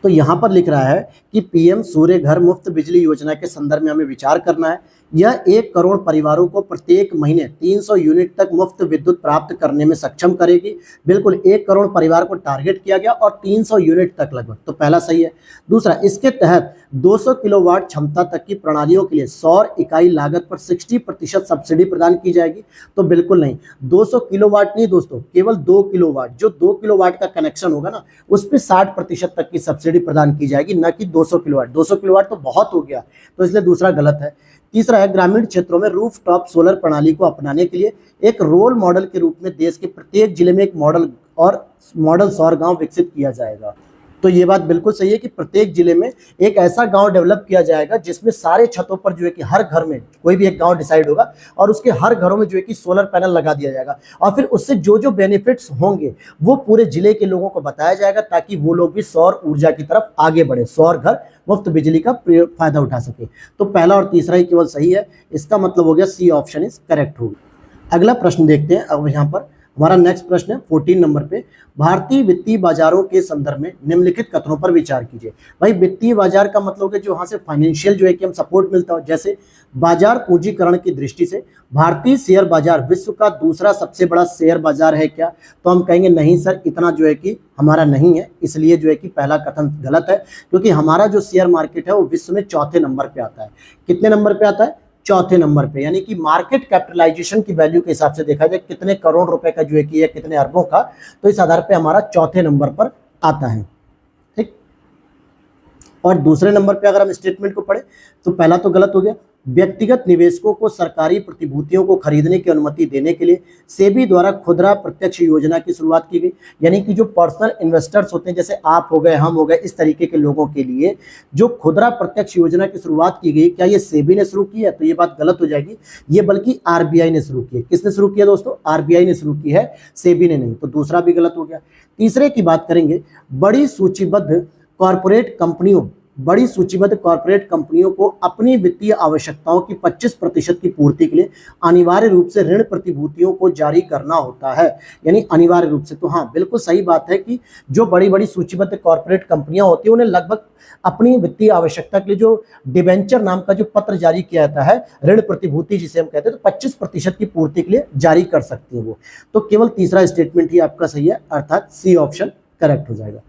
तो यहाँ पर लिख रहा है कि पीएम सूर्य घर मुफ्त बिजली योजना के संदर्भ में हमें विचार करना है। यह 1 करोड़ परिवारों को प्रत्येक महीने 300 यूनिट तक मुफ्त विद्युत प्राप्त करने में सक्षम करेगी। बिल्कुल 1 करोड़ परिवार को टारगेट किया गया और 300 यूनिट तक लगभग, तो पहला सही है। दूसरा, इसके तहत 200 किलोवाट क्षमता तक की प्रणालियों के लिए सौर इकाई लागत पर 60% सब्सिडी प्रदान की जाएगी। तो बिल्कुल नहीं, 200 किलोवाट नहीं दोस्तों, केवल 2 किलोवाट, जो 2 किलोवाट का कनेक्शन होगा ना उस पर 60% तक की सब्सिडी प्रदान की जाएगी, न कि 200 किलोवाट। 200 किलोवाट तो बहुत हो गया, तो इसलिए दूसरा गलत है। तीसरा है, ग्रामीण क्षेत्रों में रूफटॉप सोलर प्रणाली को अपनाने के लिए एक रोल मॉडल के रूप में देश के प्रत्येक जिले में एक मॉडल सौर गांव विकसित किया जाएगा। तो ये बात बिल्कुल सही है कि प्रत्येक जिले में एक ऐसा गांव डेवलप किया जाएगा जिसमें सारे छतों पर जो है कि हर घर में कोई भी एक गांव डिसाइड होगा और उसके हर घरों में जो है कि सोलर पैनल लगा दिया जाएगा और फिर उससे जो जो बेनिफिट्स होंगे वो पूरे जिले के लोगों को बताया जाएगा ताकि वो लोग भी सौर ऊर्जा की तरफ आगे बढ़े, सौर घर मुफ्त बिजली का फायदा उठा सके। तो पहला और तीसरा ही केवल सही है, इसका मतलब हो गया सी ऑप्शन इज करेक्ट होगा। अगला प्रश्न देखते हैं। अब यहाँ पर हमारा नेक्स्ट प्रश्न है 14 नंबर पे, भारतीय वित्तीय बाजारों के संदर्भ में निम्नलिखित कथनों पर विचार कीजिए। भाई वित्तीय बाजार का मतलब है जो वहां से फाइनेंशियल जो है कि हम सपोर्ट मिलता हो, जैसे बाजार पूंजीकरण की दृष्टि से भारतीय शेयर बाजार विश्व का दूसरा सबसे बड़ा शेयर बाजार है क्या? तो हम कहेंगे नहीं सर, इतना जो है कि हमारा नहीं है, इसलिए जो है कि पहला कथन गलत है, क्योंकि हमारा जो शेयर मार्केट है वो विश्व में चौथे नंबर पे आता है। कितने नंबर पे आता है? चौथे नंबर पे, यानी कि मार्केट कैपिटलाइजेशन की वैल्यू के हिसाब से देखा जाए कितने करोड़ रुपए का जो है कि कितने अरबों का, तो इस आधार पे हमारा चौथे नंबर पर आता है। ठीक, और दूसरे नंबर पे अगर हम स्टेटमेंट को पढ़े तो पहला तो गलत हो गया। व्यक्तिगत निवेशकों को सरकारी प्रतिभूतियों को खरीदने की अनुमति देने के लिए सेबी द्वारा खुदरा प्रत्यक्ष योजना की शुरुआत की गई, यानी कि जो पर्सनल इन्वेस्टर्स होते हैं जैसे आप हो गए, हम हो गए, इस तरीके के लोगों के लिए जो खुदरा प्रत्यक्ष योजना की शुरुआत की गई, क्या ये सेबी ने शुरू की है? तो ये बात गलत हो जाएगी, ये बल्कि आरबीआई ने शुरू की है। किसने शुरू किया दोस्तों? आरबीआई ने शुरू की है, सेबी ने नहीं। तो दूसरा भी गलत हो गया। तीसरे की बात करेंगे, बड़ी सूचीबद्ध कॉर्पोरेट कंपनियों को अपनी वित्तीय आवश्यकताओं की 25% की पूर्ति के लिए अनिवार्य रूप से ऋण प्रतिभूतियों को जारी करना होता है, यानी अनिवार्य रूप से। तो हाँ, बिल्कुल सही बात है कि जो बड़ी बड़ी सूचीबद्ध कॉर्पोरेट कंपनियां होती हैं उन्हें लगभग अपनी वित्तीय आवश्यकता के लिए जो डिबेंचर नाम का जो पत्र जारी किया जाता है, ऋण प्रतिभूति जिसे हम कहते हैं, तो 25% की पूर्ति के लिए जारी कर सकती है वो। तो केवल तीसरा स्टेटमेंट ही आपका सही है, अर्थात सी ऑप्शन करेक्ट हो जाएगा।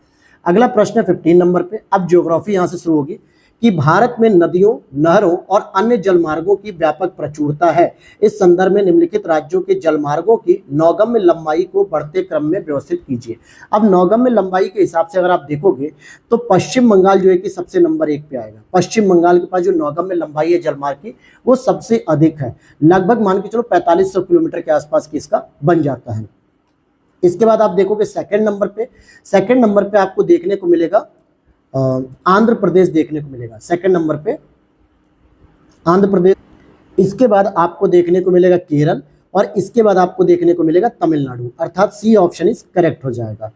अगला प्रश्न है 15 नंबर पे। अब ज्योग्राफी यहां से शुरू होगी कि भारत में नदियों, नहरों और अन्य जलमार्गों की व्यापक प्रचुरता है। इस संदर्भ में निम्नलिखित राज्यों के जलमार्गों की नौगम्य लंबाई को बढ़ते क्रम में व्यवस्थित कीजिए। अब नौगम्य लंबाई के हिसाब से अगर आप देखोगे तो पश्चिम बंगाल जो है कि सबसे नंबर 1 पे आएगा। पश्चिम बंगाल के पास जो नौगम्य लंबाई है जलमार्ग की वो सबसे अधिक है, लगभग मान के चलो 4500 किलोमीटर के आसपास की इसका बन जाता है। इसके बाद आप देखोगे सेकंड नंबर पे आपको देखने को मिलेगा आंध्र प्रदेश देखने को मिलेगा, सेकंड नंबर पे आंध्र प्रदेश। इसके बाद आपको देखने को मिलेगा केरल और इसके बाद आपको देखने को मिलेगा तमिलनाडु, अर्थात सी ऑप्शन इज करेक्ट हो जाएगा।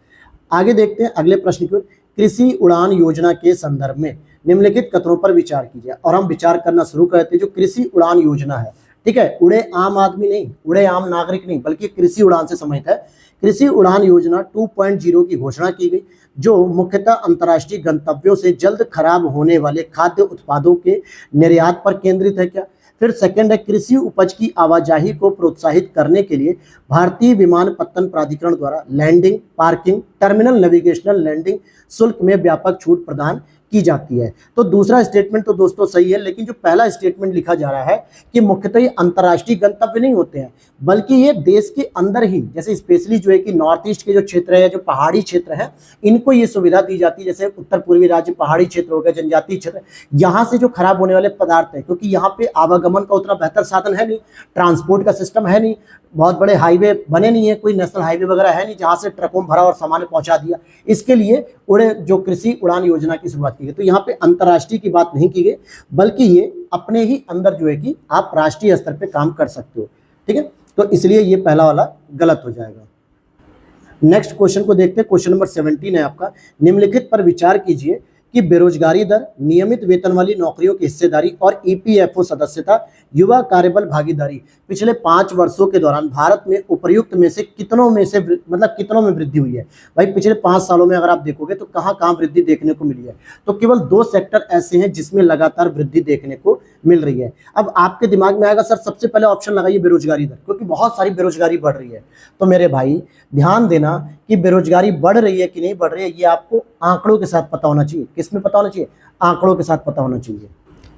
आगे देखते हैं अगले प्रश्न की ओर। कृषि उड़ान योजना के संदर्भ में निम्नलिखित कथनों पर विचार कीजिए। और हम विचार करना शुरू करते हैं जो कृषि उड़ान योजना है, ठीक है, उड़े आम आदमी नहीं, उड़े आम नागरिक नहीं, बल्कि कृषि उड़ान से संबंधित है। कृषि उड़ान योजना 2.0 की घोषणा की गई, जो मुख्यतः अंतर्राष्ट्रीय गंतव्यों से जल्द खराब होने वाले खाद्य उत्पादों के निर्यात पर केंद्रित है क्या? फिर सेकंड है, कृषि उपज की आवाजाही को प्रोत्साहित करने के लिए भारतीय विमानपत्तन प्राधिकरण द्वारा landing, parking, terminal navigational landing शुल्क में व्यापक छूट प्रदान की जाती है। तो दूसरा स्टेटमेंट तो दोस्तों सही है, लेकिन जो पहला स्टेटमेंट लिखा जा रहा है कि मुख्यतः ये अंतर्राष्ट्रीय गंतव्य नहीं होते हैं, बल्कि ये देश के अंदर ही, जैसे स्पेशली जो है कि नॉर्थ ईस्ट के जो क्षेत्र है, जो पहाड़ी क्षेत्र है, इनको ये सुविधा दी जाती है। जैसे उत्तर पूर्वी राज्य, पहाड़ी क्षेत्र हो गया, जनजातीय क्षेत्र, यहाँ से जो खराब होने वाले पदार्थ है, क्योंकि यहाँ पे आवागमन का उतना बेहतर साधन है नहीं, ट्रांसपोर्ट का सिस्टम है नहीं, बहुत बड़े हाईवे बने नहीं है, कोई नेशनल हाईवे वगैरह है नहीं जहाँ से ट्रकों में भरा और सामान पहुंचा दिया। इसके लिए जो कृषि उड़ान योजना की शुरुआत की गई। तो यहाँ पे अंतर्राष्ट्रीय की बात नहीं की गई, बल्कि ये अपने ही अंदर जो है कि आप राष्ट्रीय स्तर पे काम कर सकते हो, ठीक है। तो इसलिए ये पहला वाला गलत हो जाएगा। नेक्स्ट क्वेश्चन को देखते हैं। क्वेश्चन नंबर 17 है आपका। निम्नलिखित पर विचार कीजिए कि बेरोजगारी दर, नियमित वेतन वाली नौकरियों की हिस्सेदारी और ईपीएफओ सदस्यता, युवा कार्यबल भागीदारी पिछले 5 वर्षों के दौरान भारत में उपर्युक्त में से कितनों में वृद्धि हुई है। भाई पिछले 5 सालों में अगर आप देखोगे तो कहाँ कहाँ वृद्धि देखने को मिली है, तो केवल 2 सेक्टर ऐसे हैं जिसमें लगातार वृद्धि देखने को मिल रही है। अब आपके दिमाग में आएगा सर सबसे पहले ऑप्शन लगाइए बेरोजगारी दर, क्योंकि बहुत सारी बेरोजगारी बढ़ रही है। तो मेरे भाई ध्यान देना कि बेरोजगारी बढ़ रही है कि नहीं बढ़ रही है, ये आपको आंकड़ों के साथ पता होना चाहिए। किसमें पता होना चाहिए? आंकड़ों के साथ पता होना चाहिए।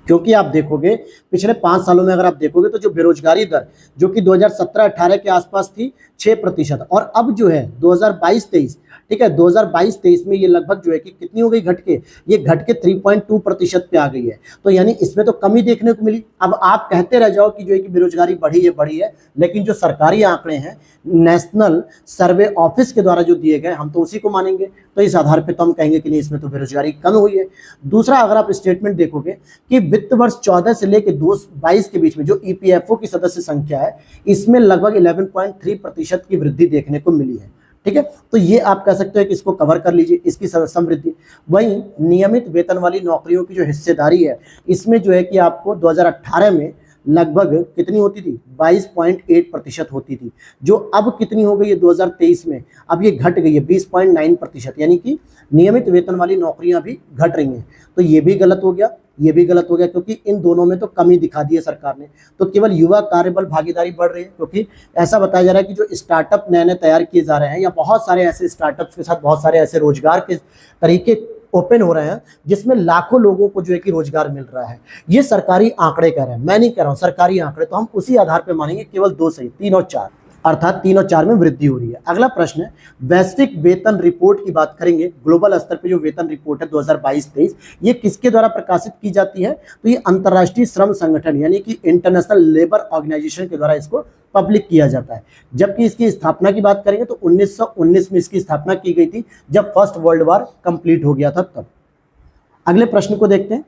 क्योंकि आप देखोगे पिछले 5 सालों में अगर आप देखोगे तो जो बेरोजगारी दर जो कि 2017-18 के आसपास थी 6% और अब जो है 2022-23, ठीक है, 2022-23 में ये लगभग जो है कि कितनी हो गई घट के, ये घट के 3.2% पे आ गई है। तो यानी इसमें तो कमी देखने को मिली। अब आप कहते रह जाओ कि जो है कि बेरोजगारी बढ़ी है, लेकिन जो सरकारी आंकड़े हैं नेशनल सर्वे ऑफिस के द्वारा जो दिए गए हम तो उसी को मानेंगे। तो इस आधार पे तो हम कहेंगे कि नहीं इसमें तो बेरोजगारी कम हुई है। दूसरा, अगर आप स्टेटमेंट देखोगे कि वित्त वर्ष 14 से लेकर 22 के बीच में जो ईपीएफओ की सदस्य संख्या है इसमें लगभग 11.3% की वृद्धि देखने को मिली है। ठीक है, तो ये आप कह सकते हो कि इसको कवर कर लीजिए, इसकी समृद्धि। वहीं नियमित वेतन वाली नौकरियों की जो हिस्सेदारी है इसमें जो है कि आपको 2018 में लगभग कितनी होती थी? 22.8% होती थी, जो अब कितनी हो गई है 2023 में? अब ये घट गई है 20.9%, यानी कि नियमित वेतन वाली नौकरियां भी घट रही हैं। तो ये भी गलत हो गया, ये भी गलत हो गया, क्योंकि इन दोनों में तो कमी दिखा दी है सरकार ने। तो केवल युवा कार्यबल भागीदारी बढ़ रही है, क्योंकि ऐसा बताया जा रहा है कि जो स्टार्टअप नए तैयार किए जा रहे हैं या बहुत सारे ऐसे स्टार्टअप्स के साथ बहुत सारे ऐसे रोजगार के तरीके ओपन हो रहे हैं जिसमें लाखों लोगों को जो है कि रोजगार मिल रहा है। ये सरकारी आंकड़े कह रहे हैं, मैं नहीं कह रहा हूं, सरकारी आंकड़े। तो हम उसी आधार पर मानेंगे केवल 2 सही, 3 और 4, अर्थात 3 और 4 में वृद्धि हो रही है। अगला प्रश्न है वैश्विक वेतन रिपोर्ट की बात करेंगे। ग्लोबल स्तर पे जो वेतन रिपोर्ट है 2022-23 ये किसके द्वारा प्रकाशित की जाती है? तो ये अंतर्राष्ट्रीय श्रम संगठन यानी कि इंटरनेशनल लेबर ऑर्गेनाइजेशन के द्वारा इसको पब्लिक किया जाता है। जबकि इसकी स्थापना की बात करेंगे तो 1919 में इसकी स्थापना की गई थी, जब फर्स्ट वर्ल्ड वॉर कंप्लीट हो गया था तब। अगले प्रश्न को देखते हैं,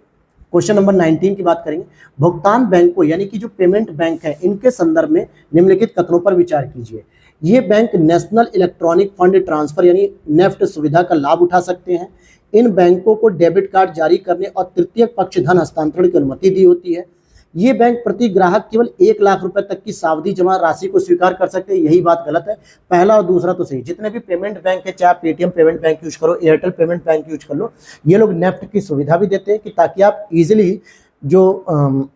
क्वेश्चन नंबर 19 की बात करेंगे। भुगतान बैंकों यानी कि जो पेमेंट बैंक है इनके संदर्भ में निम्नलिखित कथनों पर विचार कीजिए। ये bank national electronic fund transfer यानी नेफ्ट सुविधा का लाभ उठा सकते हैं। इन बैंकों को डेबिट कार्ड जारी करने और तृतीय पक्ष धन हस्तांतरण की अनुमति दी होती है। ये बैंक प्रति ग्राहक केवल 1 लाख रुपए तक की सावधि जमा राशि को स्वीकार कर सकते हैं। यही बात गलत है, पहला और दूसरा तो सही। जितने भी पेमेंट बैंक है, चाहे पेटीएम पेमेंट बैंक यूज करो, एयरटेल पेमेंट बैंक यूज कर लो, ये लोग नेफ्ट की सुविधा भी देते हैं कि ताकि आप इजीली जो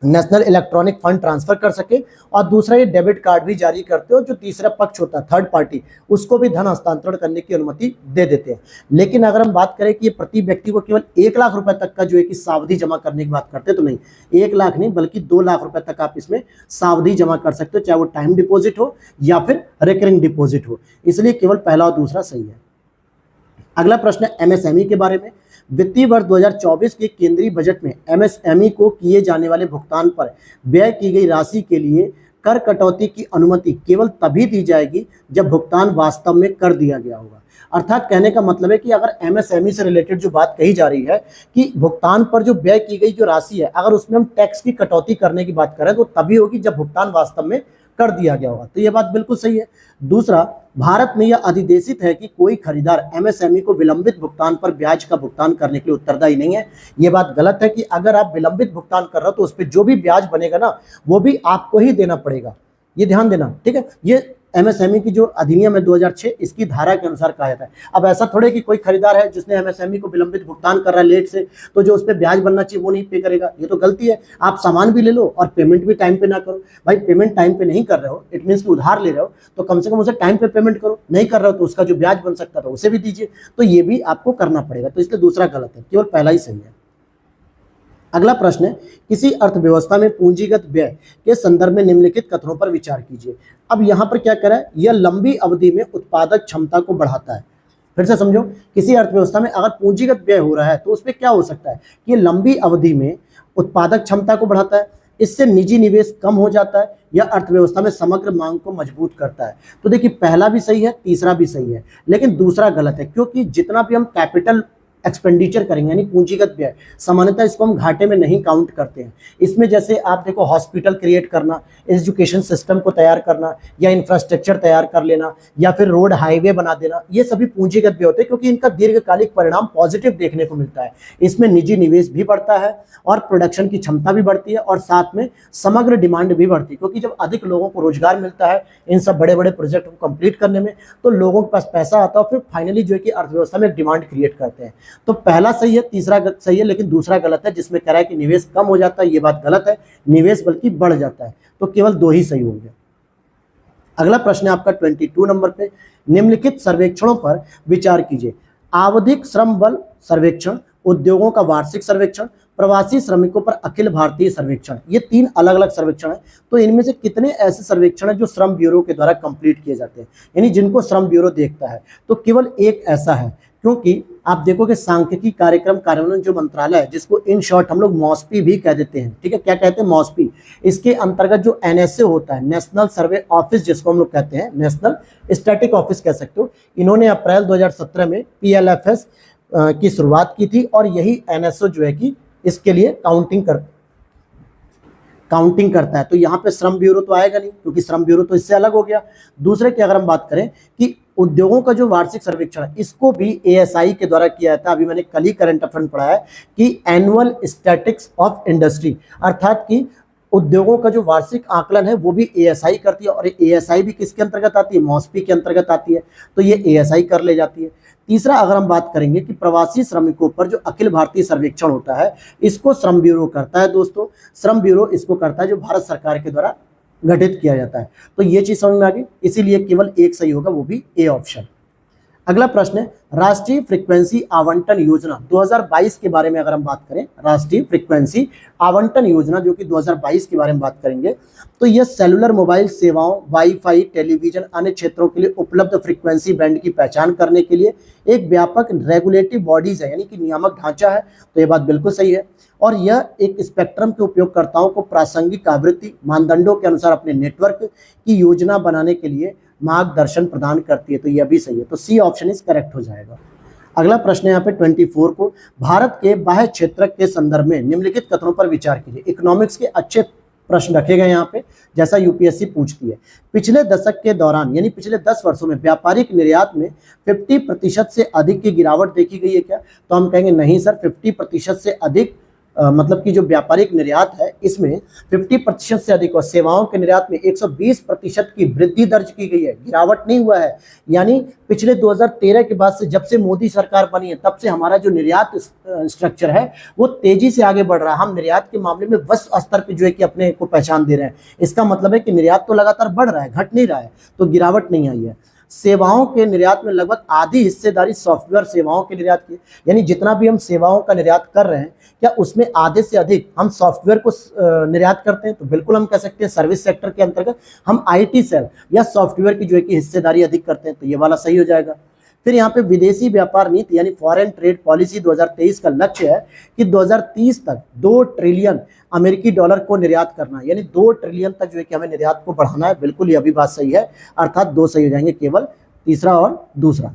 नेशनल इलेक्ट्रॉनिक फंड ट्रांसफर कर सके। और दूसरा ये डेबिट कार्ड भी जारी करते हो, जो तीसरा पक्ष होता है थर्ड पार्टी उसको भी धन हस्तांतरण करने की अनुमति दे देते हैं। लेकिन अगर हम बात करें कि ये प्रति व्यक्ति को केवल 1 लाख रुपए तक का जो है कि सावधि जमा करने की बात करते हैं, तो नहीं, 1 लाख नहीं बल्कि 2 लाख रुपए तक आप इसमें सावधि जमा कर सकते हो, चाहे वो टाइम डिपॉजिट हो या फिर रिकरिंग डिपॉजिट हो। इसलिए केवल पहला और दूसरा सही है। अगला प्रश्न है एमएसएमई के बारे में। वित्तीय वर्ष 2024 के केंद्रीय बजट में एमएसएमई को किए जाने वाले भुगतान पर व्यय की गई राशि के लिए कर कटौती की अनुमति केवल तभी दी जाएगी जब भुगतान वास्तव में कर दिया गया होगा। अर्थात कहने का मतलब है कि अगर एमएसएमई से रिलेटेड जो बात कही जा रही है कि भुगतान पर जो व्यय की गई जो राशि है, अगर उसमें हम टैक्स की कटौती करने की बात करें तो तभी होगी जब भुगतान वास्तव में कर दिया गया होगा। तो यह बात बिल्कुल सही है। दूसरा, भारत में यह अधिदेशित है कि कोई खरीदार एमएसएमई को विलंबित भुगतान पर ब्याज का भुगतान करने के लिए उत्तरदायी नहीं है। यह बात गलत है कि अगर आप विलंबित भुगतान कर रहे हो तो उस पर जो भी ब्याज बनेगा ना वो भी आपको ही देना पड़ेगा, ये ध्यान देना, ठीक है। ये एमएसएमई की जो अधिनियम है 2006 इसकी धारा के अनुसार कहा जाता है। अब ऐसा थोड़े कि कोई खरीदार है जिसने एमएसएमई को विलंबित भुगतान कर रहा है लेट से, तो जो उस पर ब्याज बनना चाहिए वो नहीं पे करेगा, ये तो गलती है। आप सामान भी ले लो और पेमेंट भी टाइम पे ना करो। भाई पेमेंट टाइम पे नहीं कर रहे हो, इट मीन्स कि उधार ले रहे हो, तो कम से कम उसे टाइम पे पेमेंट करो। नहीं कर रहे हो तो उसका जो ब्याज बन सकता था उसे भी दीजिए, तो ये भी आपको करना पड़ेगा। तो इसलिए दूसरा गलत है, केवल पहला ही सही है। अगला प्रश्न है किसी अर्थव्यवस्था में पूंजीगत व्यय के संदर्भ में निम्नलिखित कथनों पर विचार कीजिए। अब यहां पर क्या करा है, यह लंबी अवधि में उत्पादक क्षमता को बढ़ाता है। फिर से समझो, किसी अर्थव्यवस्था में अगर पूंजीगत व्यय हो रहा है तो उसमें क्या हो सकता है कि लंबी अवधि में उत्पादक क्षमता को बढ़ाता है, इससे निजी निवेश कम हो जाता है, यह अर्थव्यवस्था में समग्र मांग को मजबूत करता है। तो देखिए पहला भी सही है, तीसरा भी सही है, लेकिन दूसरा गलत है, क्योंकि जितना भी हम कैपिटल एक्सपेंडिचर करेंगे यानी पूंजीगत व्यय, सामान्यतः इसको हम घाटे में नहीं काउंट करते हैं। इसमें जैसे आप देखो हॉस्पिटल क्रिएट करना, एजुकेशन सिस्टम को तैयार करना या इंफ्रास्ट्रक्चर तैयार कर लेना या फिर रोड हाईवे बना देना, ये सभी पूंजीगत व्यय होते हैं क्योंकि इनका दीर्घकालिक परिणाम पॉजिटिव देखने को मिलता है। इसमें निजी निवेश भी बढ़ता है और प्रोडक्शन की क्षमता भी बढ़ती है और साथ में समग्र डिमांड भी बढ़ती है, क्योंकि जब अधिक लोगों को रोजगार मिलता है इन सब बड़े बड़े प्रोजेक्ट को कंप्लीट करने में, तो लोगों के पास पैसा आता है और फिर फाइनली जो है कि अर्थव्यवस्था में डिमांड क्रिएट करते हैं। तो पहला सही है, तीसरा सही है, लेकिन दूसरा गलत है जिसमें कह रहा है कि निवेश कम हो जाता है, ये बात गलत है, निवेश बल्कि बढ़ जाता है। तो केवल दो ही सही होंगे। अगला प्रश्न है आपका 22 नंबर पे, निम्नलिखित सर्वेक्षणों पर विचार कीजिए। आवधिक श्रम बल सर्वेक्षण, उद्योगों का वार्षिक सर्वेक्षण, प्रवासी श्रमिकों पर अखिल भारतीय सर्वेक्षण, ये 3 अलग अलग सर्वेक्षण है। तो इनमें से कितने ऐसे सर्वेक्षण हैं जो श्रम ब्यूरो के द्वारा कंप्लीट किए जाते हैं, यानी जिनको श्रम ब्यूरो देखता है? तो केवल एक ऐसा है, क्योंकि आप देखोगे सांख्यिकी कार्यक्रम कार्यान्वयन जो मंत्रालय है, जिसको इन शॉर्ट हम लोग मॉस्पी भी कह देते हैं, ठीक है, क्या कहते हैं? मॉस्पी। इसके अंतर्गत जो एनएसए होता है, नेशनल सर्वे ऑफिस जिसको हम लोग कहते हैं, नेशनल स्टैटिक ऑफिस कह सकते हो, इन्होंने अप्रैल 2017 में पीएलएफएस की शुरुआत की थी और यही एनएसओ जो है कि इसके लिए काउंटिंग करता है। तो यहाँ पे श्रम ब्यूरो तो आएगा नहीं, क्योंकि श्रम ब्यूरो तो इससे अलग हो गया। दूसरे की अगर हम बात करें कि उद्योगों का जो वार्षिक सर्वेक्षण है, इसको भी एएसआई के द्वारा किया जाता है। अभी मैंने कल ही करंट अफेयर में पढ़ा है कि एनुअल स्टैटिक्स ऑफ इंडस्ट्री, अर्थात कि उद्योगों का जो वार्षिक आकलन है वो भी एएसआई करती है, और एएसआई भी किसके अंतर्गत आती है? मॉस्पी के अंतर्गत आती है। तो ये एएसआई कर ले जाती है। तीसरा अगर हम बात करेंगे कि प्रवासी श्रमिकों पर जो अखिल भारतीय सर्वेक्षण होता है, इसको श्रम ब्यूरो करता है। दोस्तों, श्रम ब्यूरो इसको करता है जो भारत सरकार के द्वारा गठित किया जाता है। तो ये चीज समझ में आ गई, इसीलिए केवल एक सही होगा, वो भी ए ऑप्शन। अगला प्रश्न है राष्ट्रीय फ्रीक्वेंसी आवंटन योजना 2022 के बारे में अगर हम बात करें, राष्ट्रीय फ्रीक्वेंसी आवंटन योजना जो कि 2022 के बारे में बात करेंगे, तो यह सेलुलर मोबाइल सेवाओं, वाईफाई, टेलीविजन, अन्य क्षेत्रों के लिए उपलब्ध फ्रीक्वेंसी बैंड की पहचान करने के लिए एक व्यापक रेगुलेटरी बॉडीज है, यानी कि नियामक ढांचा है। तो ये बात बिल्कुल सही है। और यह एक स्पेक्ट्रम के उपयोगकर्ताओं को प्रासंगिक आवृत्ति मानदंडों के अनुसार अपने नेटवर्क की योजना बनाने के लिए मार्गदर्शन प्रदान करती है। तो यह भी सही है। तो सी ऑप्शन इज करेक्ट हो जाएगा। अगला प्रश्न है यहाँ पे 24 को, भारत के बाह्य क्षेत्र के संदर्भ में निम्नलिखित कथनों पर विचार कीजिए। इकोनॉमिक्स के अच्छे प्रश्न रखे गए यहाँ पे, जैसा यूपीएससी पूछती है। पिछले दशक के दौरान यानी पिछले 10 वर्षों में व्यापारिक निर्यात में 50% से अधिक की गिरावट देखी गई है क्या? तो हम कहेंगे नहीं सर, 50% से अधिक मतलब कि जो व्यापारिक निर्यात है इसमें 50% से अधिक, और सेवाओं के निर्यात में 120% की वृद्धि दर्ज की गई है, गिरावट नहीं हुआ है। यानी पिछले 2013 के बाद से, जब से मोदी सरकार बनी है, तब से हमारा जो निर्यात स्ट्रक्चर है वो तेजी से आगे बढ़ रहा है। हम निर्यात के मामले में विश्व स्तर पर जो है कि अपने को पहचान दे रहे हैं। इसका मतलब है कि निर्यात तो लगातार बढ़ रहा है, घट नहीं रहा है, तो गिरावट नहीं आई है। सेवाओं के निर्यात में लगभग आधी हिस्सेदारी सॉफ्टवेयर सेवाओं के निर्यात की, यानी जितना भी हम सेवाओं का निर्यात कर रहे हैं, क्या उसमें आधे से अधिक हम सॉफ्टवेयर को निर्यात करते हैं? तो बिल्कुल हम कह सकते हैं सर्विस सेक्टर के अंतर्गत हम आईटी सेल या सॉफ्टवेयर की जो है कि हिस्सेदारी अधिक करते हैं। तो ये वाला सही हो जाएगा। फिर यहाँ पे विदेशी व्यापार नीति यानी फॉरेन ट्रेड पॉलिसी 2023 का लक्ष्य है कि 2030 तक 2 ट्रिलियन अमेरिकी डॉलर को निर्यात करना, यानी 2 ट्रिलियन तक जो है कि हमें निर्यात को बढ़ाना है। बिल्कुल ये भी बात सही है, अर्थात 2 सही हो जाएंगे, केवल तीसरा और दूसरा।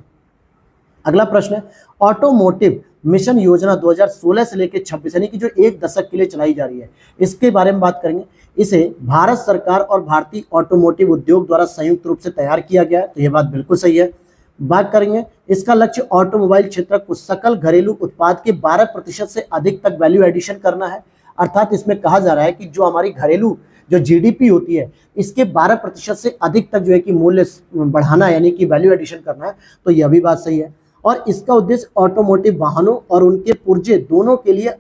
अगला प्रश्न है ऑटोमोटिव मिशन योजना 2016 से लेकर 26 यानी कि जो 1 दशक के लिए चलाई जा रही है, इसके बारे में बात करेंगे। इसे भारत सरकार और भारतीय ऑटोमोटिव उद्योग द्वारा संयुक्त रूप से तैयार किया गया है। तो यह बात बिल्कुल सही है। बात करेंगे इसका लक्ष्य ऑटोमोबाइल क्षेत्र को सकल घरेलू उत्पाद के 12% से अधिक तक वैल्यू एडिशन करना है। अर्थात इसमें कहा जा रहा है कि जो हमारी घरेलू जो जीडीपी होती है, इसके 12% से अधिक तक जो है कि मूल्य बढ़ाना है, यानी कि वैल्यू एडिशन करना है। तो यह भी बात सही है। और इसका उद्देश्य ऑटोमोटिव वाहनों और उनके पुर्जे दोनों के लिए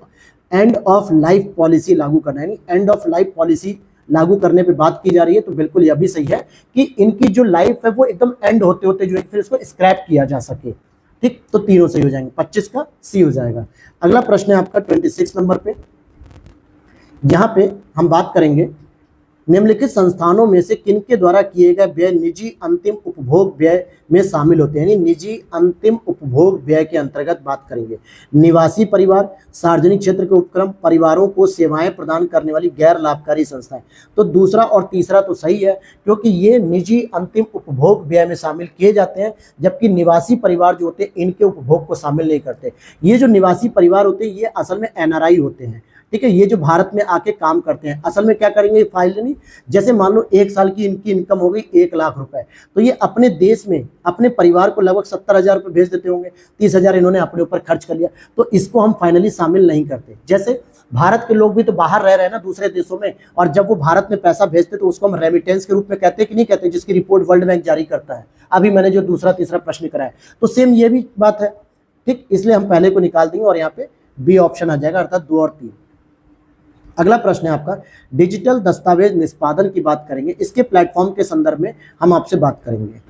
एंड ऑफ लाइफ पॉलिसी लागू करना है, यानी एंड ऑफ लाइफ पॉलिसी लागू करने पे बात की जा रही है। तो बिल्कुल यह भी सही है कि इनकी जो लाइफ है वो एकदम एंड होते होते जो है फिर इसको स्क्रैप किया जा सके। ठीक, तो तीनों सही हो जाएंगे, 25 का सी हो जाएगा। अगला प्रश्न है आपका 26 नंबर पे। यहाँ पे हम बात करेंगे निम्नलिखित संस्थानों में से किनके द्वारा किए गए व्यय निजी अंतिम उपभोग व्यय में शामिल होते हैं, यानी निजी अंतिम उपभोग व्यय के अंतर्गत बात करेंगे। निवासी परिवार, सार्वजनिक क्षेत्र के उपक्रम, परिवारों को सेवाएं प्रदान करने वाली गैर लाभकारी संस्थाएं। तो दूसरा और तीसरा तो सही है, क्योंकि ये निजी अंतिम उपभोग व्यय में शामिल किए जाते हैं, जबकि निवासी परिवार जो होते हैं इनके उपभोग को शामिल नहीं करते। ये जो निवासी परिवार होते हैं ये असल में एनआरआई होते हैं, ठीक है। ये जो भारत में आके काम करते हैं, असल में क्या करेंगे, फाइल नहीं, जैसे मान लो 1 साल की इनकी इनकम हो गई 1 लाख रुपए, तो ये अपने देश में अपने परिवार को लगभग 70,000 रुपये भेज देते होंगे, 30,000 इन्होंने अपने ऊपर खर्च कर लिया, तो इसको हम फाइनली शामिल नहीं करते। जैसे भारत के लोग भी तो बाहर रह रहे हैं ना दूसरे देशों में, और जब वो भारत में पैसा भेजते तो उसको हम रेमिटेंस के रूप में कहते हैं कि नहीं कहते, जिसकी रिपोर्ट वर्ल्ड बैंक जारी करता है। अभी मैंने जो दूसरा तीसरा प्रश्न कराया, तो सेम ये भी बात है, ठीक। इसलिए हम पहले को निकाल देंगे और यहाँ पे बी ऑप्शन आ जाएगा, अर्थात 2 और 3। अगला प्रश्न है आपका, डिजिटल दस्तावेज निष्पादन की बात करेंगे। इसके प्लेटफॉर्म के संदर्भ में हम आपसे बात करेंगे।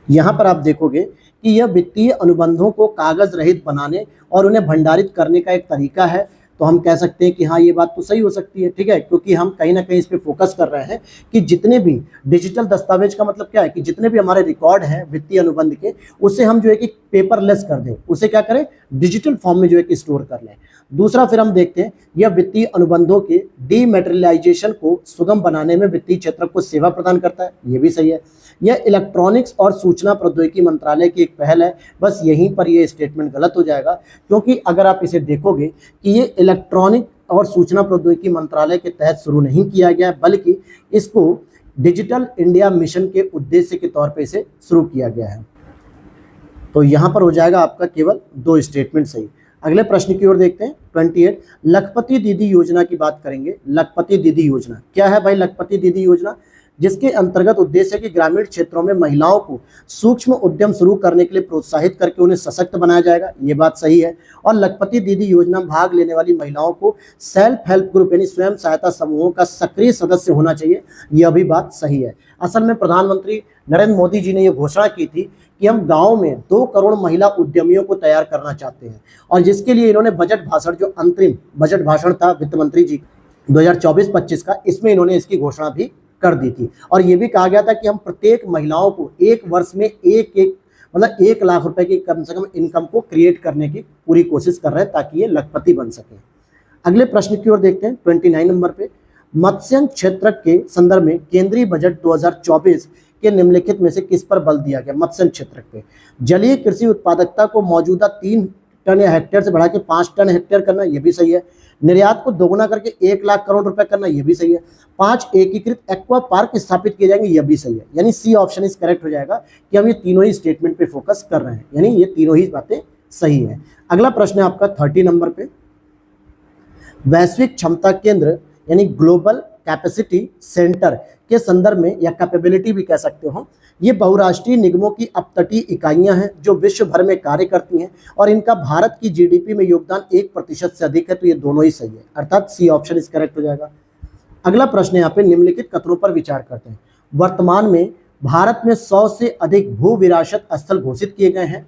यहाँ पर आप देखोगे कि यह वित्तीय अनुबंधों को कागज रहित बनाने और उन्हें भंडारित करने का एक तरीका है। तो हम कह सकते हैं कि हाँ, ये बात तो सही हो सकती है, ठीक है, क्योंकि हम कहीं ना कहीं इस पे फोकस कर रहे हैं कि जितने भी डिजिटल दस्तावेज का मतलब क्या है कि जितने भी हमारे रिकॉर्ड हैं वित्तीय अनुबंध के, उससे हम जो है कि पेपरलेस कर दें, उसे क्या करें, डिजिटल फॉर्म में जो है कि स्टोर कर लें। दूसरा फिर हम देखते हैं, यह वित्तीय अनुबंधों के डीमैटेरियलाइजेशन को सुगम बनाने में वित्तीय क्षेत्र को सेवा प्रदान करता है, ये भी सही है। यह इलेक्ट्रॉनिक्स और सूचना प्रौद्योगिकी मंत्रालय की एक पहल है। बस यहीं पर यह स्टेटमेंट गलत हो जाएगा, क्योंकि अगर आप इसे देखोगे कि ये इलेक्ट्रॉनिक और सूचना प्रौद्योगिकी मंत्रालय के तहत शुरू नहीं किया गया, बल्कि इसको डिजिटल इंडिया मिशन के उद्देश्य के तौर पर इसे शुरू किया गया है। तो यहाँ पर हो जाएगा आपका केवल 2 स्टेटमेंट सही। अगले प्रश्न की ओर देखते हैं, 28 लखपति दीदी योजना की बात करेंगे। लखपति दीदी योजना क्या है भाई? लखपति दीदी योजना जिसके अंतर्गत उद्देश्य है कि ग्रामीण क्षेत्रों में महिलाओं को सूक्ष्म उद्यम शुरू करने के लिए प्रोत्साहित करके उन्हें सशक्त बनाया जाएगा, ये बात सही है। और लखपति दीदी योजना में भाग लेने वाली महिलाओं को सेल्फ हेल्प ग्रुप यानी स्वयं सहायता समूहों का सक्रिय सदस्य होना चाहिए, यह भी बात सही है। असल में प्रधानमंत्री नरेंद्र मोदी जी ने यह घोषणा की थी कि हम गांव में 2 करोड़ महिला उद्यमियों को तैयार करना चाहते हैं, और जिसके लिए इन्होंने बजट भाषण, जो अंतरिम बजट भाषण था वित्त मंत्री जी 2024-25 का, इसमें इन्होंने इसकी घोषणा भी कर दी थी। और ये भी कहा गया था कि हम प्रत्येक महिलाओं को 1 वर्ष में मतलब 1 लाख रुपए की कम से कम इनकम को क्रिएट करने की पूरी कोशिश कर रहे हैं, ताकि ये लखपति बन सके। अगले प्रश्न की ओर देखते हैं, 29 नंबर पे, मत्स्य क्षेत्र के संदर्भ में केंद्रीय बजट 2024 के निम्नलिखित में से किस पर बल दिया गया? मत्स्य क्षेत्र पे जलीय कृषि उत्पादकता को मौजूदा 3 टन या हेक्टेयर से बढ़ा के 5 टन हेक्टेयर करना, यह भी सही है। निर्यात को दोगुना करके 1 लाख करोड़ रुपए करना, यह भी सही है। 5 एकीकृत एक्वा पार्क स्थापित किए जाएंगे, यह भी सही है। यानी सी ऑप्शन इज करेक्ट हो जाएगा कि हम ये तीनों ही स्टेटमेंट पे फोकस कर रहे हैं, यानी ये तीनों ही बातें सही है। अगला प्रश्न है आपका 30 नंबर पे, वैश्विक क्षमता केंद्र यानी ग्लोबल कैपेसिटी सेंटर के संदर्भ में, या कैपेबिलिटी भी कह सकते हो, ये बहुराष्ट्रीय निगमों की अपतटीय इकाइयां हैं जो विश्व भर में कार्य करती हैं, और इनका भारत की जीडीपी में योगदान 1% से अधिक है। तो ये दोनों ही सही है, अर्थात सी ऑप्शन इस करेक्ट हो जाएगा। अगला प्रश्न यहाँ पे, निम्नलिखित कथनों पर विचार करते हैं। वर्तमान में भारत में 100 से अधिक भू विरासत स्थल घोषित किए गए हैं।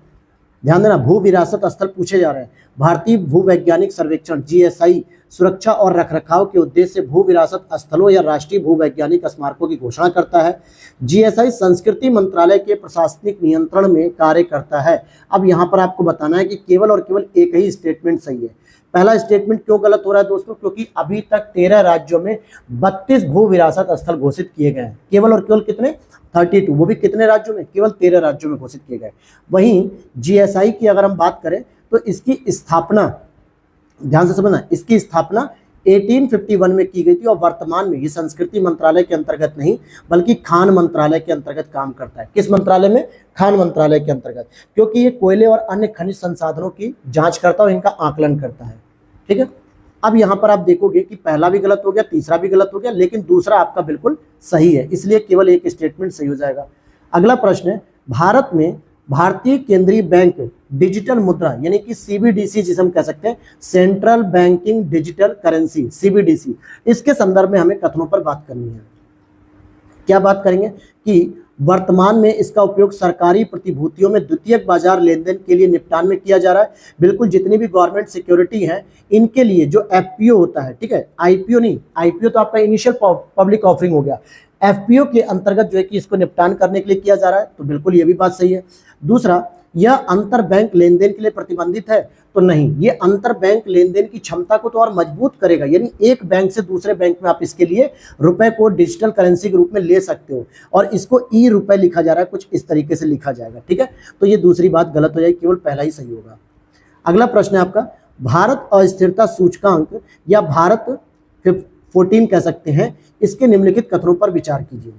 ध्यान देना, भू विरासत स्थल पूछे जा रहे हैं। भारतीय भूवैज्ञानिक सर्वेक्षण जीएसआई सुरक्षा और रखरखाव के उद्देश्य से भू विरासत स्थलों या राष्ट्रीय भूवैज्ञानिक स्मारकों की घोषणा करता है। जीएसआई संस्कृति मंत्रालय के प्रशासनिक नियंत्रण में कार्य करता है। अब यहाँ पर आपको बताना है कि केवल और केवल एक ही स्टेटमेंट सही है। पहला स्टेटमेंट क्यों गलत हो रहा है दोस्तों? क्योंकि अभी तक 13 राज्यों में 32 भू विरासत स्थल घोषित किए गए हैं। केवल और केवल कितने? 32, वो भी कितने राज्यों में? केवल 13 राज्यों में घोषित किए गए। वहीं जीएसआई की अगर हम बात करें तो इसकी स्थापना, ध्यान से समझना, इसकी स्थापना 1851 में की गई थी, और वर्तमान में ये संस्कृति मंत्रालय के अंतर्गत नहीं बल्कि खान मंत्रालय के अंतर्गत काम करता है। किस मंत्रालय में? खान मंत्रालय के अंतर्गत, क्योंकि ये कोयले और अन्य खनिज संसाधनों की जांच करता है और इनका आकलन करता है, ठीक है। अब यहाँ पर आप देखोगे कि पहला भी गलत हो गया, तीसरा भी गलत हो गया, लेकिन दूसरा आपका बिल्कुल सही है, इसलिए केवल एक स्टेटमेंट सही हो जाएगा। अगला प्रश्न है, भारत में भारतीय केंद्रीय बैंक डिजिटल मुद्रा यानी कि सीबीडीसी जिसे हम कह सकते हैं, central banking digital currency, CBDC, इसके संदर्भ में हमें कथनों पर बात करनी है। क्या बात करेंगे कि वर्तमान में इसका उपयोग सरकारी प्रतिभूतियों में द्वितीयक बाजार लेन देन के लिए निपटान में किया जा रहा है। बिल्कुल जितनी भी गवर्नमेंट सिक्योरिटी है इनके लिए जो एफपीओ होता है, ठीक है, आईपीओ नहीं, आईपीओ तो आपका इनिशियल पब्लिक ऑफरिंग हो गया, एफपीओ के अंतर्गत जो है कि इसको निपटान करने के लिए किया जा रहा है, तो बिल्कुल ये भी बात सही है। दूसरा, यह अंतर बैंक लेन देन के लिए प्रतिबंधित है, तो नहीं, ये अंतर बैंक लेन देन की क्षमता को तो और मजबूत करेगा, यानी एक बैंक से दूसरे बैंक में आप इसके लिए रुपए को डिजिटल करेंसी के रूप में ले सकते हो, और इसको ई रुपए लिखा जा रहा है, कुछ इस तरीके से लिखा जाएगा, ठीक है। तो ये दूसरी बात गलत हो जाएगी, केवल पहला ही सही होगा। अगला प्रश्न है आपका, भारत अस्थिरता सूचकांक या भारत 14 कह सकते हैं, इसके निम्नलिखित कथनों पर विचार कीजिए।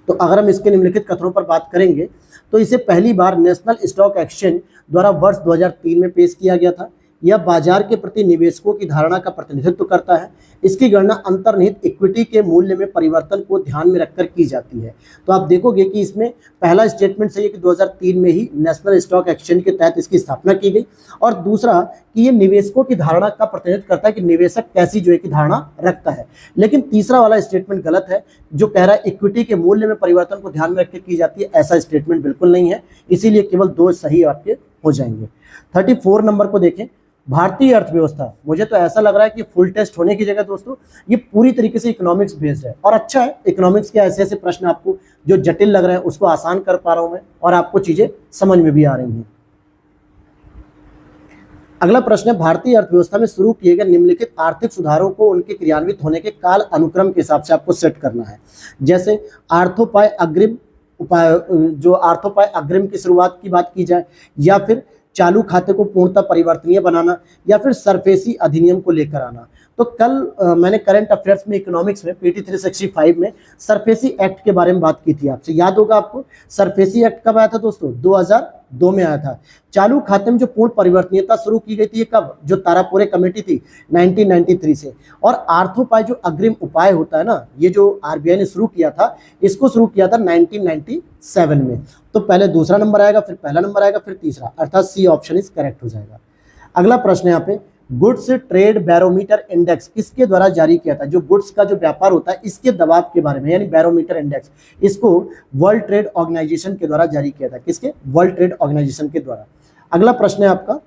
तो अगर हम इसके निम्नलिखित कथनों पर बात करेंगे तो इसे पहली बार नेशनल स्टॉक एक्सचेंज द्वारा वर्ष 2003 में पेश किया गया था। यह बाजार के प्रति निवेशकों की धारणा का प्रतिनिधित्व करता है। इसकी गणना अंतर्निहित इक्विटी के मूल्य में परिवर्तन को ध्यान में रखकर की जाती है। तो आप देखोगे कि इसमें पहला स्टेटमेंट सही है कि 2003 में ही नेशनल स्टॉक एक्सचेंज के तहत इसकी स्थापना की गई, और दूसरा कि ये निवेशकों की धारणा का प्रतिनिधित्व करता है कि निवेशक कैसी जो है कि धारणा रखता है। लेकिन तीसरा वाला स्टेटमेंट गलत है, जो कह रहा है इक्विटी के मूल्य में परिवर्तन को ध्यान में रखकर की जाती है, ऐसा स्टेटमेंट बिल्कुल नहीं है, इसीलिए केवल 2 सही आपके हो जाएंगे। 34 नंबर को देखें, भारतीय अर्थव्यवस्था, मुझे तो ऐसा लग रहा है कि फुल टेस्ट होने की जगह दोस्तों ये पूरी तरीके से इकोनॉमिक्स बेस्ड है, और अच्छा है, इकोनॉमिक्स के ऐसे ऐसे प्रश्न आपको जो जटिल लग रहे हैं उसको आसान कर पा रहा हूं मैं, और आपको चीजें समझ में भी आ रही हैं। अगला प्रश्न है, भारतीय अर्थव्यवस्था में शुरू किए गए निम्नलिखित आर्थिक सुधारों को उनके क्रियान्वित होने के काल अनुक्रम के हिसाब से आपको सेट करना है। जैसे आर्थोपाय अग्रिम उपाय, जो आर्थोपाय अग्रिम की शुरुआत की बात की जाए, या फिर चालू खाते को पूर्णतः परिवर्तनीय बनाना, या फिर सरफेसी अधिनियम को लेकर आना। तो कल मैंने करंट अफेयर्स में इकोनॉमिक्स में पीटी 365 में सरफेसी एक्ट के बारे में बात की थी, आपसे याद होगा आपको। सरफेसी एक्ट कब आया था दोस्तों? 2002 में आया था। चालू खाते में जो पूर्ण परिवर्तनीयता शुरू की गई थी ये कब? जो तारापुरे कमेटी थी 1993 से। और आर्थोपाय जो अग्रिम उपाय होता है ना, ये जो आरबीआई ने शुरू किया था, इसको शुरू किया था 1997 में। तो पहले दूसरा नंबर आएगा, फिर पहला नंबर आएगा, फिर तीसरा, अर्थात सी ऑप्शन इज करेक्ट हो जाएगा। अगला प्रश्न है यहाँ पे, गुड्स ट्रेड बैरोमीटर इंडेक्स किसके द्वारा जारी किया था? जो गुड्स का जो व्यापार होता है इसके दबाव के बारे में, यानी बैरोमीटर इंडेक्स, इसको वर्ल्ड ट्रेड ऑर्गेनाइजेशन के द्वारा जारी किया था। किसके? वर्ल्ड ट्रेड ऑर्गेनाइजेशन के द्वारा। अगला प्रश्न है आपका,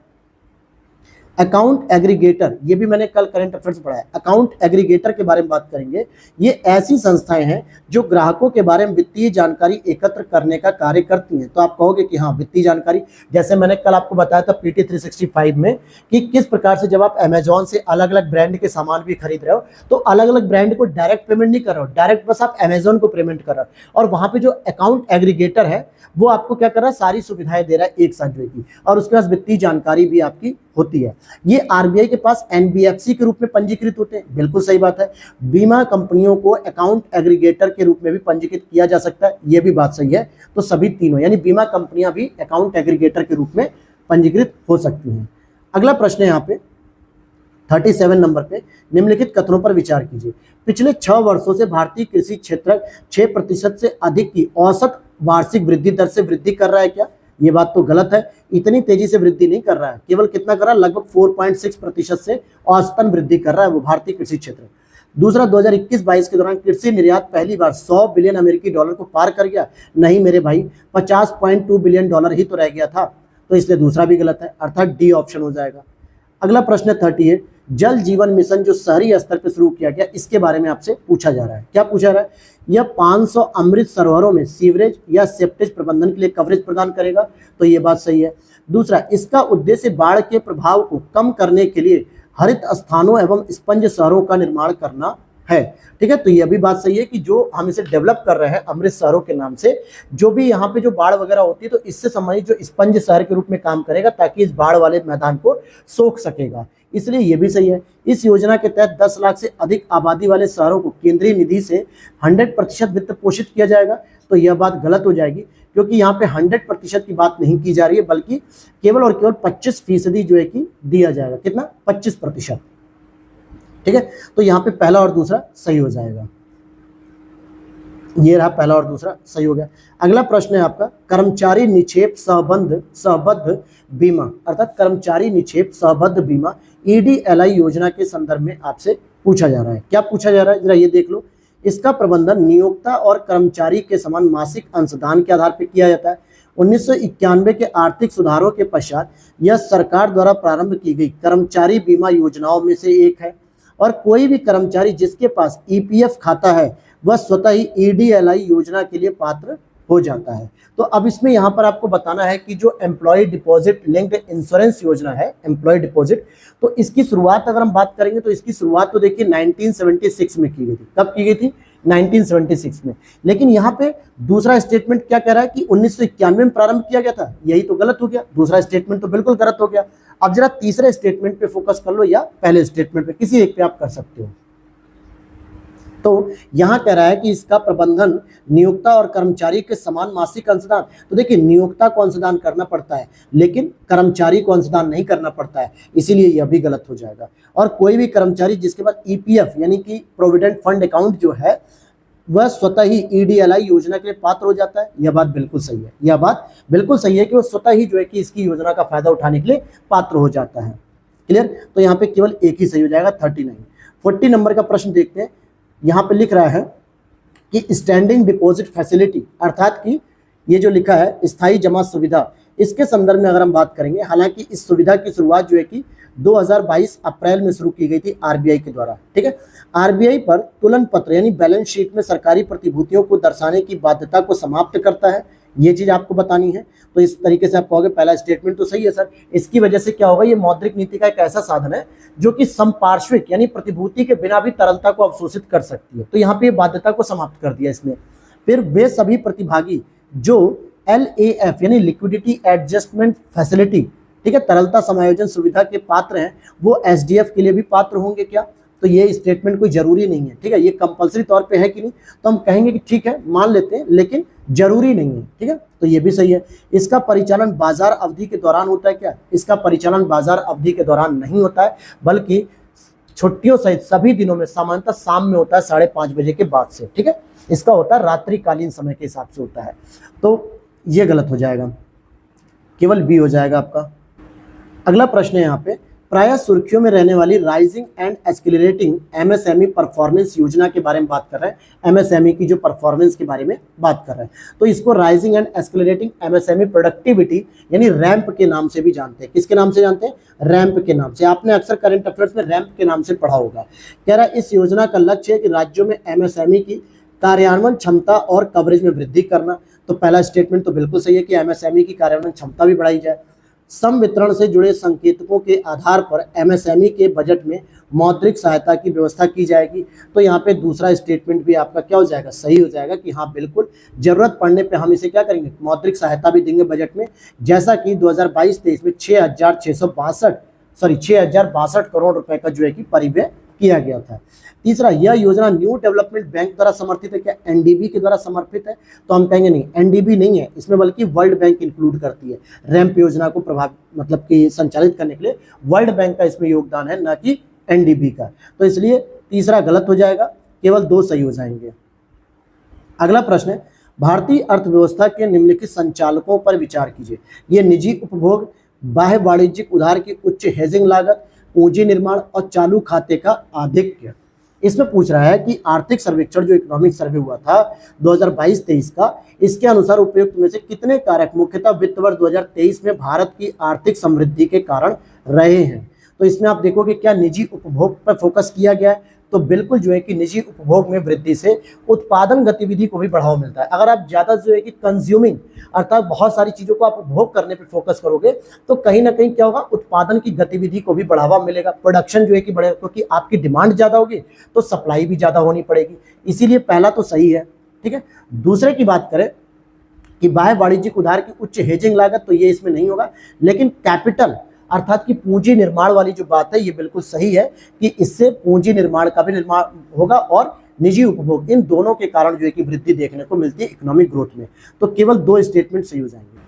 अकाउंट एग्रीगेटर, ये भी मैंने कल करंट अफेयर्स पढ़ा है। अकाउंट एग्रीगेटर के बारे में बात करेंगे। ये ऐसी संस्थाएं हैं जो ग्राहकों के बारे में वित्तीय जानकारी एकत्र करने का कार्य करती हैं। तो आप कहोगे कि हाँ, वित्तीय जानकारी, जैसे मैंने कल आपको बताया था पीटी 365 में कि किस प्रकार से जब आप अमेजॉन से अलग अलग ब्रांड के सामान भी खरीद रहे हो तो अलग अलग ब्रांड को डायरेक्ट पेमेंट नहीं कर रहे हो, डायरेक्ट बस आप अमेजॉन को पेमेंट कर रहे हो, और वहां पे जो अकाउंट एग्रीगेटर है वो आपको क्या कर रहा है? सारी सुविधाएं दे रहा है एक साथ जो, और उसके पास वित्तीय जानकारी भी आपकी होती है। ये आरबीआई के पास एनबीएफसी के रूप में पंजीकृत होते हैं, बिल्कुल सही बात है। बीमा कंपनियों को अकाउंट एग्रीगेटर के रूप में भी पंजीकृत किया जा सकता है, ये भी बात सही है। तो सभी तीनों, यानी बीमा कंपनियां भी अकाउंट एग्रीगेटर के रूप में पंजीकृत हो सकती हैं। अगला प्रश्न है यहाँ पे 37 नंबर पे, निम्नलिखित कथनों पर विचार कीजिए। पिछले 6 वर्षों से भारतीय कृषि क्षेत्र 6% से अधिक की औसत वार्षिक वृद्धि दर से वृद्धि कर रहा है क्या? ये बात तो गलत है, इतनी तेजी से वृद्धि नहीं कर रहा है। केवल कितना कर रहा है? लगभग 4.6% से औसतन वृद्धि कर रहा है वो भारतीय कृषि क्षेत्र। दूसरा, 2021-22 के दौरान कृषि निर्यात पहली बार 100 बिलियन अमेरिकी डॉलर को पार कर गया। नहीं मेरे भाई, 50.2 बिलियन डॉलर ही तो रह गया था, तो इसलिए दूसरा भी गलत है, अर्थात डी ऑप्शन हो जाएगा। अगला प्रश्न 38, जल जीवन मिशन जो शहरी स्तर पर शुरू किया गया, इसके बारे में आपसे पूछा जा रहा है। क्या पूछा रहा है? यह 500 अमृत सरोवरों में सीवरेज या सेप्टेज प्रबंधन के लिए कवरेज प्रदान करेगा। तो ये बात सही है। दूसरा, इसका उद्देश्य बाढ़ के प्रभाव को कम करने के लिए हरित स्थानों एवं स्पंज शहरों का निर्माण करना है। ठीक है, तो ये भी बात सही है कि जो हम इसे डेवलप कर रहे हैं अमृत शहरों के नाम से, जो भी यहाँ पे जो बाढ़ वगैरह होती है तो इससे संबंधित जो स्पंज शहर के रूप में काम करेगा ताकि इस बाढ़ वाले मैदान को सोख सकेगा, इसलिए ये भी सही है। इस योजना के तहत 10 लाख से अधिक आबादी वाले शहरों को केंद्रीय निधि से 100% वित्त पोषित किया जाएगा। तो यह बात गलत हो जाएगी, क्योंकि यहाँ पे 100% की बात नहीं की जा रही है, बल्कि केवल और केवल 25% जो है कि दिया जाएगा। कितना? 25%। ठीक है, तो यहाँ पे पहला और दूसरा सही हो जाएगा। ये रहा पहला और दूसरा सही हो गया। अगला प्रश्न है आपका, कर्मचारी निक्षेप सहबद्ध बीमा, अर्थात कर्मचारी निक्षेप सहबद्ध बीमा ईडीएलआई योजना के संदर्भ में आपसे पूछा जा रहा है। क्या पूछा जा रहा है? जरा ये देख लो। इसका प्रबंधन नियोक्ता और कर्मचारी के समान मासिक अंशदान के आधार पर किया जाता है। 1991 के आर्थिक सुधारों के पश्चात यह सरकार द्वारा प्रारंभ की गई कर्मचारी बीमा योजनाओं में से एक है और कोई भी कर्मचारी जिसके पास ईपीएफ खाता है वह स्वतः ही ईडीएलआई योजना के लिए पात्र हो जाता है। तो अब इसमें यहाँ पर आपको बताना है कि जो एम्प्लॉय डिपॉजिट लिंक्ड इंश्योरेंस योजना है, एम्प्लॉय डिपॉजिट, तो इसकी शुरुआत अगर हम बात करेंगे तो इसकी शुरुआत तो देखिए 1976 में की गई थी। कब की गई थी? 1976 में। लेकिन यहाँ पे दूसरा स्टेटमेंट क्या कह रहा है कि 1991 में प्रारंभ किया गया था, यही तो गलत हो गया। दूसरा स्टेटमेंट तो बिल्कुल गलत हो गया। अब जरा तीसरे स्टेटमेंट पे फोकस कर लो या पहले स्टेटमेंट पे, किसी एक पे आप कर सकते हो। तो यहां कह रहा है कि इसका प्रबंधन नियोक्ता और कर्मचारी के समान मासिक अंशदान, तो देखिए नियोक्ता को अंशदान करना पड़ता है लेकिन कर्मचारी को अंशदान नहीं करना पड़ता है, इसीलिए यह भी गलत हो जाएगा। और कोई भी कर्मचारी जिसके पास ईपीएफ यानी कि प्रोविडेंट फंड अकाउंट जो है वह स्वतः ही ईडीएलआई योजना के लिए पात्र हो जाता है। यह बात बिल्कुल सही है, यह बात बिल्कुल सही है कि वो स्वतः ही जो है कि इसकी योजना का फायदा उठाने के लिए पात्र हो जाता है। क्लियर? तो यहाँ पे केवल एक ही सही हो जाएगा, 39। 40 नंबर का प्रश्न देखते हैं। यहाँ पे लिख रहा है कि स्टैंडिंग डिपॉजिट फैसिलिटी, अर्थात कि ये जो लिखा है स्थायी जमा सुविधा, इसके संदर्भ में अगर हम बात करेंगे, हालांकि इस सुविधा की शुरुआत जो है कि 2022 अप्रैल में शुरू की गई थी आरबीआई के द्वारा। ठीक है, आरबीआई पर तुलन पत्र यानी बैलेंस शीट में सरकारी प्रतिभूतियों को दर्शाने की बाध्यता को समाप्त करता है, ये चीज आपको बतानी है। तो इस तरीके से आप कहोगे पहला स्टेटमेंट तो सही है सर। इसकी वजह से क्या होगा, ये मौद्रिक नीति का एक ऐसा साधन है जो कि समपार्श्विक यानी प्रतिभूति के बिना भी तरलता को अवशोषित कर सकती है। तो यहाँ पे बाध्यता को समाप्त कर दिया इसमें। फिर वे सभी प्रतिभागी जो LAF यानी लिक्विडिटी एडजस्टमेंट फैसिलिटी, ठीक है, तरलता समायोजन सुविधा के पात्र हैं, वो SDF के लिए भी पात्र होंगे क्या? तो ये स्टेटमेंट कोई जरूरी नहीं है। ठीक है, ये कंपलसरी तौर पे है कि नहीं, तो हम कहेंगे कि ठीक है मान लेते हैं, लेकिन जरूरी नहीं है। ठीक है, तो ये भी सही है। इसका परिचालन बाजार अवधि के दौरान होता है क्या? इसका परिचालन बाजार अवधि के दौरान नहीं होता है, बल्कि छुट्टियों सहित सभी दिनों में, सामान्यतः शाम में होता है 5:30 बजे के बाद से। ठीक है, इसका होता है रात्रिकालीन समय के हिसाब से होता है। तो ये गलत हो जाएगा, केवल बी हो जाएगा आपका। अगला प्रश्न है यहाँ पे, प्रायः सुर्खियों में रहने वाली rising and accelerating MSME performance योजना के बारे में बात कर रहे हैं। एमएसएमई की जो परफॉर्मेंस के बारे में बात कर रहे हैं, तो इसको rising and accelerating MSME productivity यानी रैंप के नाम से भी जानते हैं। किसके नाम से जानते हैं? रैंप के नाम से। आपने अक्सर करंट अफेयर्स में रैंप के नाम से पढ़ा होगा। कह रहा है इस योजना का लक्ष्य है कि राज्यों में एमएसएमई की कार्यान्वयन क्षमता और कवरेज में वृद्धि करना। तो पहला स्टेटमेंट तो बिल्कुल सही है कि एमएसएमई की कार्यान्वयन क्षमता भी बढ़ाई जाए। सम वितरण से जुड़े संकेतकों के आधार पर एमएसएमई के बजट में मौद्रिक सहायता की व्यवस्था की जाएगी। तो यहाँ पे दूसरा स्टेटमेंट भी आपका क्या हो जाएगा? सही हो जाएगा कि हाँ बिल्कुल जरूरत पड़ने पे हम इसे क्या करेंगे? मौद्रिक सहायता भी देंगे बजट में, जैसा कि 2022-23 में 6,062 करोड़ रुपए का जो है कि परिव्यय किया गया था। तीसरा, यह योजना न्यू डेवलपमेंट बैंक द्वारा समर्थित है क्या? एनडीबी के द्वारा समर्थित है? तो हम कहेंगे नहीं, एनडीबी नहीं है इसमें, बल्कि वर्ल्ड बैंक इंक्लूड करती है। रैंप योजना को मतलब कि संचालित करने के लिए वर्ल्ड बैंक का इसमें योगदान है, न कि एनडीबी का। तो इसलिए तीसरा गलत हो जाएगा, केवल 2 सही हो जाएंगे। अगला प्रश्न है, भारतीय अर्थव्यवस्था के निम्नलिखित संचालकों पर विचार कीजिए। ये निजी उपभोग, बाह्य वाणिज्यिक उधार की उच्च हेजिंग लागत, पूंजी निर्माण और चालू खाते का आधिक्य। इसमें पूछ रहा है कि आर्थिक सर्वेक्षण जो इकोनॉमिक सर्वे हुआ था 2022-23 का, इसके अनुसार उपयुक्त में से कितने कारक मुख्यतः वित्त वर्ष 2023 में भारत की आर्थिक समृद्धि के कारण रहे हैं? तो इसमें आप देखोगे क्या निजी उपभोग पर फोकस किया गया है? तो बिल्कुल जो है कि निजी उपभोग में वृद्धि से उत्पादन गतिविधि को भी बढ़ावा मिलता है। अगर आप ज़्यादा जो है कि कंज्यूमिंग अर्थात बहुत सारी चीज़ों को आप उपभोग करने पे फोकस करोगे तो कहीं ना कहीं क्या होगा? उत्पादन की गतिविधि को भी बढ़ावा मिलेगा, प्रोडक्शन जो है कि बढ़ेगा, क्योंकि आपकी डिमांड ज़्यादा होगी तो सप्लाई भी ज़्यादा होनी पड़ेगी। इसीलिए पहला तो सही है। ठीक है, दूसरे की बात करें कि बाह्य वाणिज्यिक उधार की उच्च हेजिंग लागत, तो ये इसमें नहीं होगा, लेकिन कैपिटल अर्थात कि पूंजी निर्माण वाली जो बात है ये बिल्कुल सही है कि इससे पूंजी निर्माण का भी निर्माण होगा और निजी उपभोग, इन दोनों के कारण जो है कि वृद्धि देखने को मिलती है इकोनॉमिक ग्रोथ में। तो केवल 2 स्टेटमेंट सही हो जाएंगे।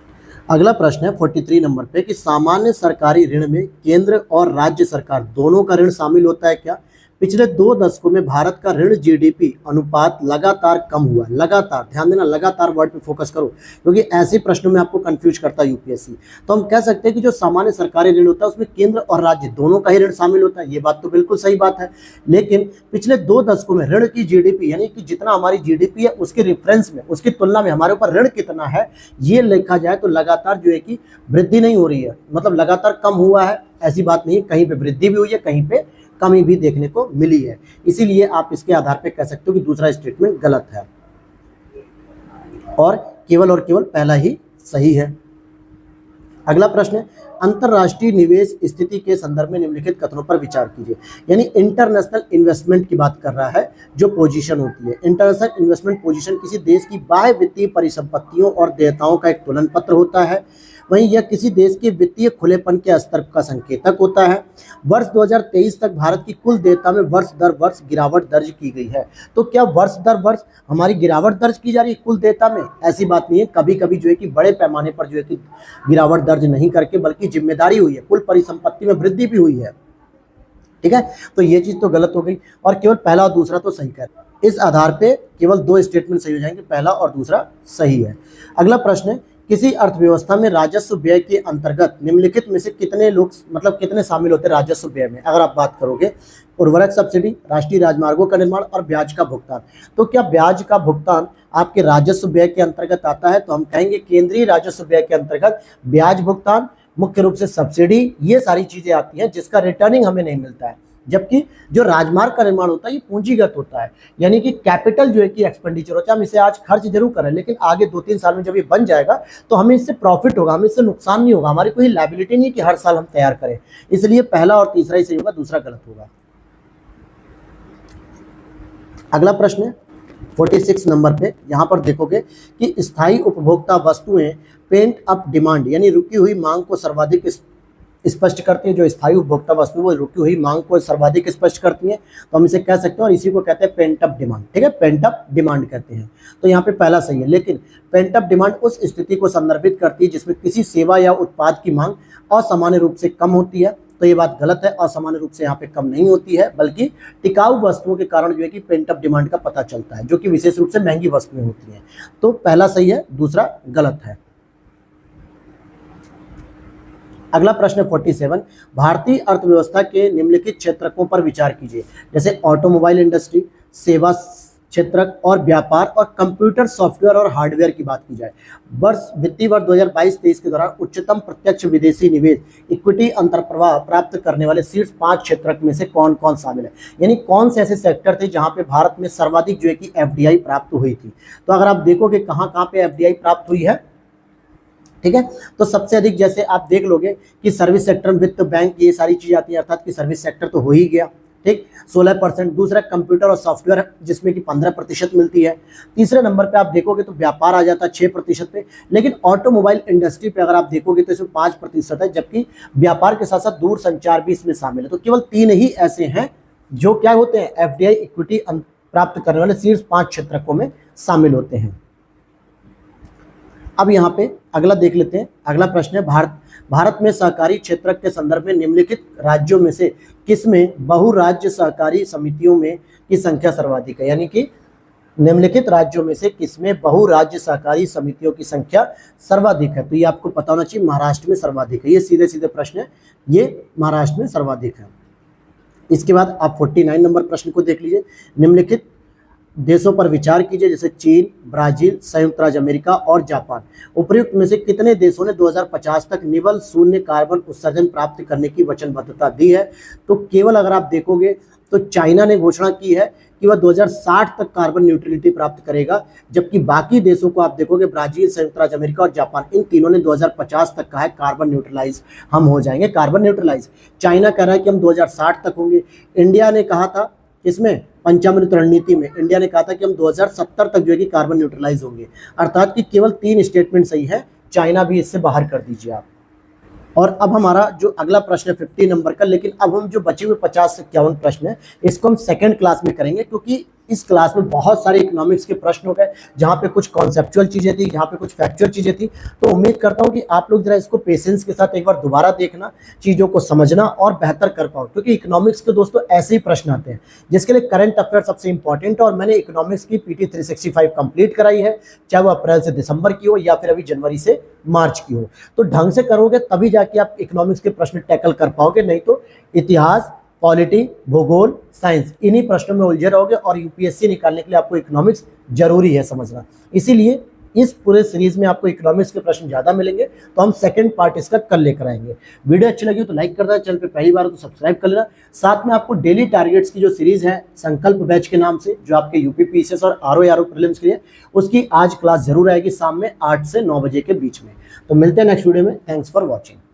अगला प्रश्न है 43 नंबर पे कि सामान्य सरकारी ऋण में केंद्र और राज्य सरकार दोनों का ऋण शामिल होता है क्या? पिछले 2 दशकों में भारत का ऋण जीडीपी अनुपात लगातार कम हुआ है। लगातार, ध्यान देना, लगातार वर्ड पे फोकस करो, क्योंकि ऐसे प्रश्नों में आपको कंफ्यूज करता है यूपीएससी। तो हम कह सकते हैं कि जो सामान्य सरकारी ऋण होता है उसमें केंद्र और राज्य दोनों का ही ऋण शामिल होता है, ये बात तो बिल्कुल सही बात है। लेकिन पिछले 2 दशकों में ऋण की जीडीपी, यानी कि जितना हमारी जीडीपी है उसके रेफरेंस में, उसकी तुलना में हमारे ऊपर ऋण कितना है, ये लिखा जाए तो लगातार जो है कि वृद्धि नहीं हो रही है, मतलब लगातार कम हुआ है, ऐसी बात नहीं है। कहीं पे वृद्धि भी हुई है, कहीं पे कमी भी देखने को मिली है। इसीलिए आप इसके आधार पे कह सकते हो कि दूसरा स्टेटमेंट गलत है और केवल पहला ही सही है। अगला प्रश्न है, अंतरराष्ट्रीय निवेश स्थिति के संदर्भ में निम्नलिखित कथनों पर विचार कीजिए। यानी इंटरनेशनल इन्वेस्टमेंट की बात कर रहा है, जो पोजीशन होती है। इंटरनेशनल इन्वेस्टमेंट पोजीशन किसी देश की बाह्य वित्तीय परिसंपत्तियों और देयताओं का एक तुलन पत्र होता है। वहीं यह किसी देश के वित्तीय खुलेपन के स्तर का संकेतक होता है। वर्ष 2023 तक भारत की कुल देयता में वर्ष दर वर्ष गिरावट दर्ज की गई है। तो क्या वर्ष दर वर्ष हमारी गिरावट दर्ज की जा रही है कुल देयता में? ऐसी बात नहीं है। कभी कभी जो है कि बड़े पैमाने पर जो है कि गिरावट दर्ज नहीं करके, बल्कि जिम्मेदारी हुई है, कुल परिसंपत्ति में वृद्धि भी हुई है। ठीक है, तो ये चीज तो गलत हो गई और केवल पहला और दूसरा तो सही कर। इस आधार पे केवल 2 स्टेटमेंट सही हो जाएंगे, पहला और दूसरा सही है। अगला प्रश्न है, किसी अर्थव्यवस्था में राजस्व व्यय के अंतर्गत निम्नलिखित में से कितने लोग, मतलब कितने शामिल होते हैं राजस्व व्यय में? अगर आप बात करोगे, उर्वरक सब्सिडी, राष्ट्रीय राजमार्गों का निर्माण और ब्याज का भुगतान। तो क्या ब्याज का भुगतान आपके राजस्व व्यय के अंतर्गत आता है? तो हम कहेंगे केंद्रीय राजस्व व्यय के अंतर्गत ब्याज भुगतान, मुख्य रूप से सब्सिडी, ये सारी चीजें आती हैं जिसका रिटर्निंग हमें नहीं मिलता है। जबकि जो राजमार्ग का निर्माण होता है ये पूंजीगत होता है, यानी कि कैपिटल जो है कि एक्सपेंडिचर होता है। हम इसे आज खर्च जरूर करें, लेकिन आगे 2-3 साल में जब ये बन जाएगा तो हमें इससे प्रॉफिट होगा, हमें इससे नुकसान नहीं होगा। हमारी कोई लायबिलिटी नहीं कि हर साल हम तैयार करें। इसलिए पहला और तीसरा ही सही होगा, दूसरा गलत होगा। अगला प्रश्न है 46 नंबर पे, यहाँ पर देखोगे कि स्थायी उपभोक्ता वस्तुएं पेंट अप डिमांड, यानी रुकी हुई मांग को सर्वाधिक स्पष्ट करती है। जो स्थायी उपभोक्ता वस्तु वो रुकी हुई मांग को सर्वाधिक स्पष्ट करती है, तो हम इसे कह सकते हैं, और इसी को कहते हैं पेंट अप डिमांड। ठीक है, पेंट अप डिमांड कहते हैं। तो यहाँ पे पहला सही है। लेकिन पेंट अप डिमांड उस स्थिति को संदर्भित करती है जिसमें किसी सेवा या उत्पाद की मांग असामान्य रूप से कम होती है। तो ये बात गलत है, असामान्य रूप से यहाँ पे कम नहीं होती है, बल्कि टिकाऊ वस्तुओं के कारण जो है कि पेंट अप डिमांड का पता चलता है, जो कि विशेष रूप से महंगी वस्तुएं होती हैं। तो पहला सही है, दूसरा गलत है। अगला प्रश्न 47, भारतीय अर्थव्यवस्था के निम्नलिखित क्षेत्रकों पर विचार कीजिए। जैसे ऑटोमोबाइल इंडस्ट्री, सेवा क्षेत्रक और व्यापार और कंप्यूटर सॉफ्टवेयर और हार्डवेयर की बात की जाए। वित्तीय वर्ष 2022-23 के दौरान उच्चतम प्रत्यक्ष विदेशी निवेश इक्विटी अंतर्प्रवाह प्राप्त करने वाले शीर्ष 5 क्षेत्रक में से कौन कौन शामिल है? यानी कौन से ऐसे सेक्टर थे जहां पे भारत में सर्वाधिक जो है कि एफडीआई प्राप्त हुई थी? तो अगर आप देखोगे कहां पे एफडीआई प्राप्त हुई है, ठीक है, तो सबसे अधिक जैसे आप देख लोगे कि सर्विस सेक्टर, वित्त, बैंक, ये सारी चीजें आती हैं, अर्थात कि सर्विस सेक्टर तो हो ही गया, ठीक, 16%। दूसरा कंप्यूटर और सॉफ्टवेयर जिसमें कि 15% मिलती है। तीसरे नंबर पे आप देखोगे तो व्यापार आ जाता है 6% पे। लेकिन ऑटोमोबाइल इंडस्ट्री पे अगर आप देखोगे तो इसमें 5% है, जबकि व्यापार के साथ साथ दूर संचार भी इसमें शामिल है। तो केवल 3 ही ऐसे हैं जो क्या होते हैं, एफडीआई इक्विटी प्राप्त करने वाले शीर्ष 5 क्षेत्रकों में शामिल होते हैं। अब यहाँ पे अगला देख लेते हैं। अगला प्रश्न है, भारत में सहकारी क्षेत्र के संदर्भ में निम्नलिखित राज्यों में से किसमें बहुराज्य सहकारी समितियों में की संख्या सर्वाधिक है? यानी कि निम्नलिखित राज्यों में से किसमें बहुराज्य सहकारी समितियों की संख्या सर्वाधिक है? तो ये आपको पता होना चाहिए, महाराष्ट्र में सर्वाधिक है। ये सीधे सीधे प्रश्न है, ये महाराष्ट्र में सर्वाधिक है। इसके बाद आप 49 नंबर प्रश्न को देख लीजिए। निम्नलिखित देशों पर विचार कीजिए, जैसे चीन, ब्राजील, संयुक्त राज्य अमेरिका और जापान। उपयुक्त में से कितने देशों ने 2050 तक निवल शून्य कार्बन उत्सर्जन प्राप्त करने की वचनबद्धता दी है? तो केवल अगर आप देखोगे तो चाइना ने घोषणा की है कि वह 2060 तक कार्बन न्यूट्रलिटी प्राप्त करेगा, जबकि बाकी देशों को आप देखोगे, ब्राजील, संयुक्त राज्य अमेरिका और जापान, इन तीनों ने 2050 तक कहा है कार्बन न्यूट्रलाइज हम हो जाएंगे, कार्बन न्यूट्रलाइज। चाइना कह रहा है कि हम 2060 तक होंगे। इंडिया ने कहा था, इसमें पंचामृत रणनीति में इंडिया ने कहा था कि हम 2070 तक जो है कि कार्बन न्यूट्रलाइज होंगे। अर्थात कि केवल 3 स्टेटमेंट सही है, चाइना भी इससे बाहर कर दीजिए आप। और अब हमारा जो अगला प्रश्न है 50 नंबर का, लेकिन अब हम जो बचे हुए 50 से 51 प्रश्न है इसको हम सेकंड क्लास में करेंगे, क्योंकि इस क्लास में बहुत सारे इकोनॉमिक्स के प्रश्न हो गए, जहाँ पे कुछ कॉन्सेप्चुअल चीज़ें थी, जहाँ पे कुछ फैक्चुअल चीज़ें थी। तो उम्मीद करता हूँ कि आप लोग जरा इसको पेशेंस के साथ एक बार दोबारा देखना, चीज़ों को समझना और बेहतर कर पाओ, क्योंकि इकोनॉमिक्स के दोस्तों ऐसे ही प्रश्न आते हैं जिसके लिए करंट अफेयर सबसे इंपॉर्टेंट है। और मैंने इकोनॉमिक्स की पीटी 365 कंप्लीट कराई है, चाहे वो अप्रैल से दिसंबर की हो या फिर अभी जनवरी से मार्च की हो। तो ढंग से करोगे तभी जाके आप इकोनॉमिक्स के प्रश्न टैकल कर पाओगे, नहीं तो इतिहास, पॉलिटी, भूगोल, साइंस, इन्हीं प्रश्नों में उलझे रहोगे। और यूपीएससी निकालने के लिए आपको इकोनॉमिक्स जरूरी है समझना। इसीलिए इस पूरे सीरीज में आपको इकोनॉमिक्स के प्रश्न ज्यादा मिलेंगे, तो हम सेकंड पार्ट इसका कल लेकर आएंगे। वीडियो अच्छी लगी हो तो लाइक कर देना, चैनल पे पहली बार हो तो सब्सक्राइब कर लेना। साथ में आपको डेली टारगेट्स की जो सीरीज है संकल्प बैच के नाम से, जो आपके यूपी पीसीएस और आरओ प्रीलिम्स के लिए, उसकी आज क्लास जरूर आएगी शाम में 8 से 9 बजे के बीच में। तो मिलते हैं नेक्स्ट वीडियो में। Thanks for watching.